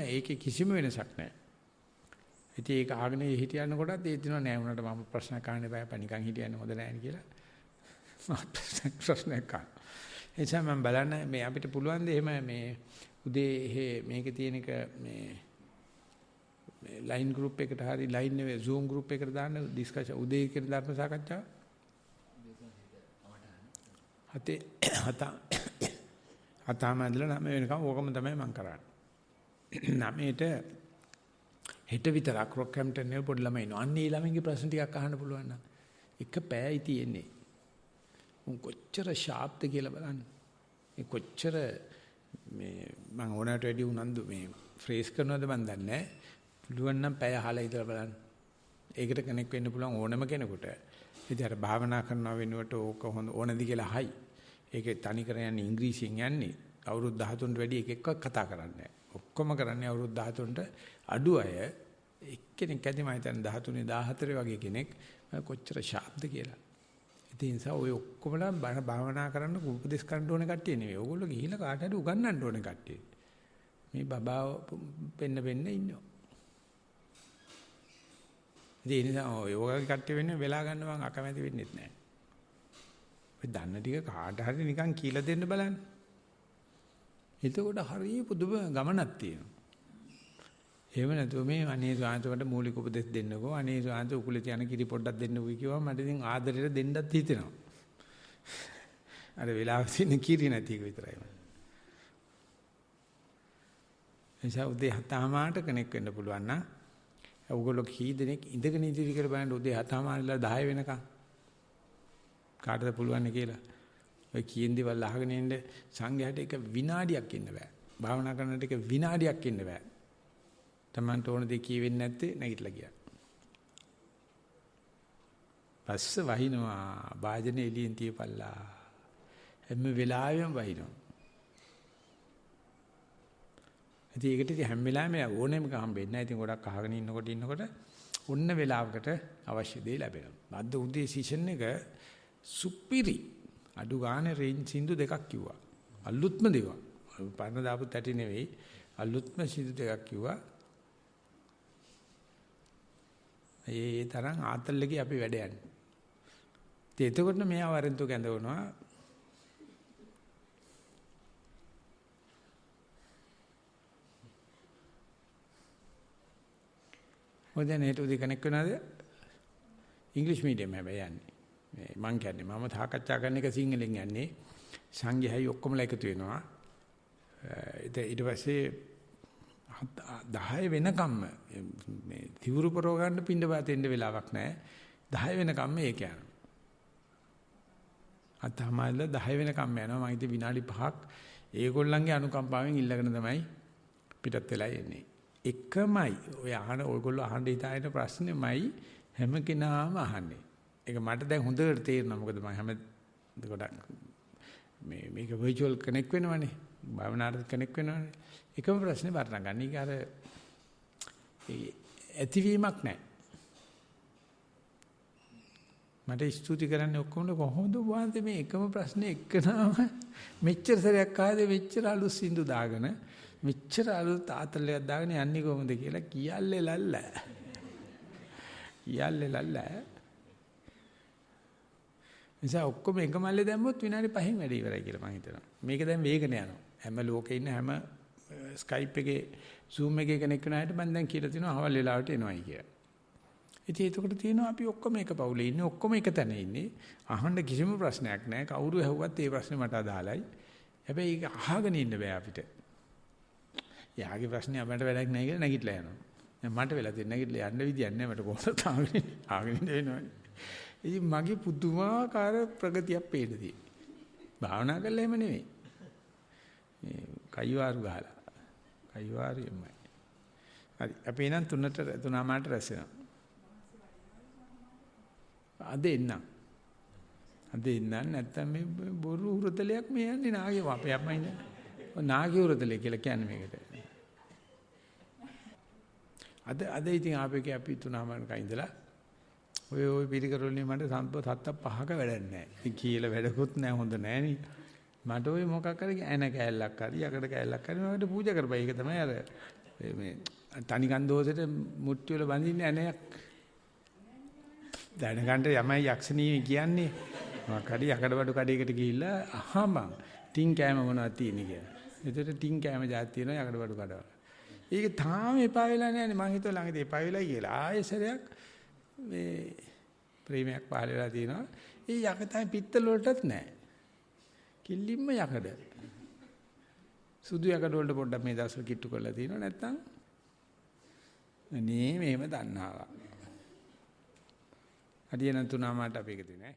Speaker 1: ඒකේ කිසිම වෙනසක් නැහැ. ඉතින් ඒක ආගෙන හිටියන්න කොටත් ඒ දිනව නෑ වුණාට මම ප්‍රශ්න අහන්න බෑ නිකන් හිටියන්න හොඳ නෑ නේ කියලා. ප්‍රශ්නයක් අහන්න. එනිසා මම බලන්න මේ අපිට පුළුවන් ද එහෙම මේ උදේ මේකේ තියෙන එක මේ ලයින් ගෲප් එකට හරි ලයින් නෙවෙයි Zoom ගෲප් එකට දාන්න ඩිස්කෂන් උදේ කියන ධර්ම සාකච්ඡාව. හතම ඇදලා 9 වෙනකම් ඕකම තමයි මම කරන්නේ. 9ට හෙට විතරක් රොක්හැම්ප්ටන් වල පොඩි ළමයි ඉන්නවා. අන්න ඒ ළමයින්ගේ ප්‍රශ්න ටිකක් අහන්න පුළුවන් නම් එක පැයයි තියෙන්නේ. උන් කොච්චර ෂාප්ද කියලා බලන්න. ඒ කොච්චර මේ මම ඕනකට වැඩි උනන්දු මේ ෆ්‍රේස් කරනවද මන් දන්නේ නැහැ. පුළුවන් නම් පැය අහලා ඉඳලා බලන්න. ඒකට කනෙක් වෙන්න පුළුවන් ඕනම කෙනෙකුට. ඉතින් අර භාවනා කරනව වෙනුවට ඕක හොඳ ඕනද කියලා හයි. ඒකේ තනි කර යන්නේ ඉංග්‍රීසියෙන් යන්නේ. අවුරුදු 13ට වැඩි එකෙක්වත් කතා කරන්නේ නැහැ. ඔක්කොම කරන්නේ අවුරුදු 13ට අඩු අය. එක්කෙනෙක් ඇති මම හිතන්නේ 13 14 වගේ කෙනෙක් කොච්චර ශාබ්ද කියලා. ඒ නිසා ඔය ඔක්කොමලා භාවනා කරන්න උපදෙස් ගන්න ඕනේ කට්ටිය නෙවෙයි. ඕගොල්ලෝ ගිහිල්ලා කාට හරි උගන්වන්න ඕනේ කට්ටිය. මේ බබා පෙන්න ඉන්නවා. ඒ නිසා ඔය වගේ කට්ටිය වෙන්නේ වෙලා ගන්න මම අකමැති වෙන්නෙත් නැහැ. ඔය දන්න ටික කාට හරි නිකන් කියලා දෙන්න බලන්න. එතකොට හරිය පුදුම ගමනක් තියෙනවා. එහෙම නැතුව මේ අනේ සාන්තවට මූලික උපදෙස් දෙන්නකෝ අනේ සාන්ත උකුලේ තියන කිරි පොඩ්ඩක් දෙන්නකෝ කිව්වම මට ඉතින් ආදරෙට දෙන්නත් හිතෙනවා. අර වෙලාව තියෙන කිරි නැති එක විතරයි. එනිසා උදේ 7:00ට කනෙක් වෙන්න පුළුවන් නම් ඔයගොල්ලෝ කී දෙනෙක් ඉඳගෙන ඉදිරි කර බලන්න උදේ 7:00 10 වෙනකම් කාටද පුළුවන් කියලා. ඔය කියන දේවල් අහගෙන ඉන්න සංඝයාට එක විනාඩියක් ඉන්න බෑ. භාවනා කරනකොට එක විනාඩියක් ඉන්න බෑ. Tamanට ඕන දේ කියවෙන්නේ නැත්තේ නැගිටලා ගියා. පස්ස වහිනවා වාජනේ එළියෙන් තියපල්ලා. හැම වෙලාවෙම වහිනවා. ඉතින් ඒකට ඉතින් හැම වෙලාවෙම ඕනෙම එක හම්බෙන්නේ නැහැ. ඉතින් ගොඩක් අහගෙන ඉන්නකොට ඔන්න වෙලාවකට අවශ්‍ය දේ ලැබෙනවා. අද උදේ සීසන් එක සුපිරි අඩු ගානේ රේන්ජ් සින්දු දෙකක් කිව්වා. අලුත්ම දේවල්. පරණ දාපු තැටි නෙවෙයි. අලුත්ම සින්දු දෙකක් කිව්වා. ඒ තරම් ආතල්ලකේ අපි වැඩ යන්නේ. ඉතින් එතකොට මෙයා වරෙන්තු කැඳවනවා. මොකද නේට උදේ කනෙක් වෙනවද? ඉංග්‍රීසි මීඩියම් හැබැයි යන්නේ. මං කියන්නේ මම සාකච්ඡා කරන එක සිංහලෙන් යන්නේ. සංඝයායි ඔක්කොමලා එකතු වෙනවා. ඊට පස්සේ 10 වෙනකම්ම මේ තිවුරු පරව ගන්න පින්ඩ පාතෙන්න වෙලාවක් නැහැ. 10 වෙනකම්ම ඒක යනවා. අතමාල 10 වෙනකම්ම යනවා. මම ඉතින් විනාඩි 5ක් ඒගොල්ලන්ගේ අනුකම්පාවෙන් ඉල්ලගෙන තමයි පිටත් වෙලා එන්නේ. එකමයි ඔය ඔයගොල්ලෝ අහන්න හිතාගෙන ප්‍රශ්නේමයි හැම කෙනාම අහන්නේ. ඒක මට දැන් හොඳට තේරෙනවා. මොකද මම හැම ගොඩක් මේක virtual connect වෙනවනේ. භාවනාවට connect වෙනවනේ. එකම ප්‍රශ්නේ වර්ණ ගන්න. ඒක අර ඇතිවීමක් නැහැ. මට ස්තුති කරන්නේ ඔක්කොම කොහොමද වහන්සේ මේ එකම ප්‍රශ්නේ එක්කනම මෙච්චර සැරයක් ආවද මෙච්චර අලුත් සින්දු දාගෙන මෙච්චර අලුත් ආතල්ලයක් දාගෙන යන්නේ කොහොමද කියලා කියල්ලේ ලල්ල. කියල්ලේ ලල්ල. නිසා ඔක්කොම එක මල්ලේ දැම්මොත් විනාඩි 5න් වැඩ ඉවරයි කියලා මම හිතනවා. මේක දැන් වේගන යනවා. හැම ලෝකේ ඉන්න හැම Skype එකේ Zoom එකේ කනෙක්ට් වෙන අයට මම දැන් කියලා තිනවා අවල් වෙලාවට එනවයි කියලා. ඉතින් ඒකට තියෙනවා අපි ඔක්කොම එක පවුලේ ඉන්නේ ඔක්කොම එක තැන ඉන්නේ. අහන්න කිසිම ප්‍රශ්නයක් නැහැ. කවුරු ඇහුවත් ඒ ප්‍රශ්නේ මට අදාළයි. හැබැයි ඒක අහගෙන ඉන්න බෑ අපිට. යාගේ ප්‍රශ්නේ අපිට වැඩක් නැහැ කියලා නැගිටලා යනවා. දැන් මට වෙලා තියෙන නැගිටලා යන්න විදියක් නැහැ මට කොහොමද ආගෙන ඉන්න වෙනවනේ. ඉතින් මගේ පුදුමාකාර ප්‍රගතියක් පේනදී. භාවනා කළා එහෙම නෙවෙයි. මේ කයිවාරු ගහලා. කයිවාරු එම්මයි. හරි අපි එනම් 3:00ට රැස් වෙනවා. අද එන්නම් නැත්තම් මේ බොරු උරතලයක් මේ යන්නේ නාගේ අපේ අම්මයි නේ. නාගේ උරතලේ කියලා කියන්නේ මේකට. අද ඉතින් ආපේකේ අපි 3:00ක ඉඳලා ඔය පිළිකරෝල්නේ මට සත්ත 5ක වැඩක් නැහැ. ඉතින් කියලා වැඩකුත් නැහැ හොඳ නැහැ නේ. මට ඔය මොකක් හරි ඇන කෑල්ලක් හරි යකඩ කෑල්ලක් හරි මට පූජා කරපයි. ඒක තමයි අර මේ තනිකන් දෝසෙට මුට්ටි වල බඳින්නේ ඇනයක්. දැනගන්න යමයි යක්ෂණී කියන්නේ. මොකක් හරි යකඩ බඩු කඩේකට ගිහිල්ලා අහමං ටින් කෑම මොනවද තියෙන්නේ කියලා. එතකොට ටින් කෑම જાති තියෙනවා යකඩ බඩු කඩවල. ඒක තාම එපා වෙලා නැහැ නේ. මං හිතුවා ළඟදී එපා වෙලා කියලා. ආයෙසරයක් මේ ප්‍රේමයක් පහළ වෙලා තියෙනවා. ඒ යකඩයි පිත්තල වලටත් නැහැ. කිල්ලින්ම යකඩ. සුදු යකඩ වලට පොඩ්ඩක් මේ දවස්වල කිට්ටු කරලා තියෙනවා නැත්තම් අනේ මේව දන්නවා. හරියනම් 3:00ට අපි එකතු වෙන්නේ.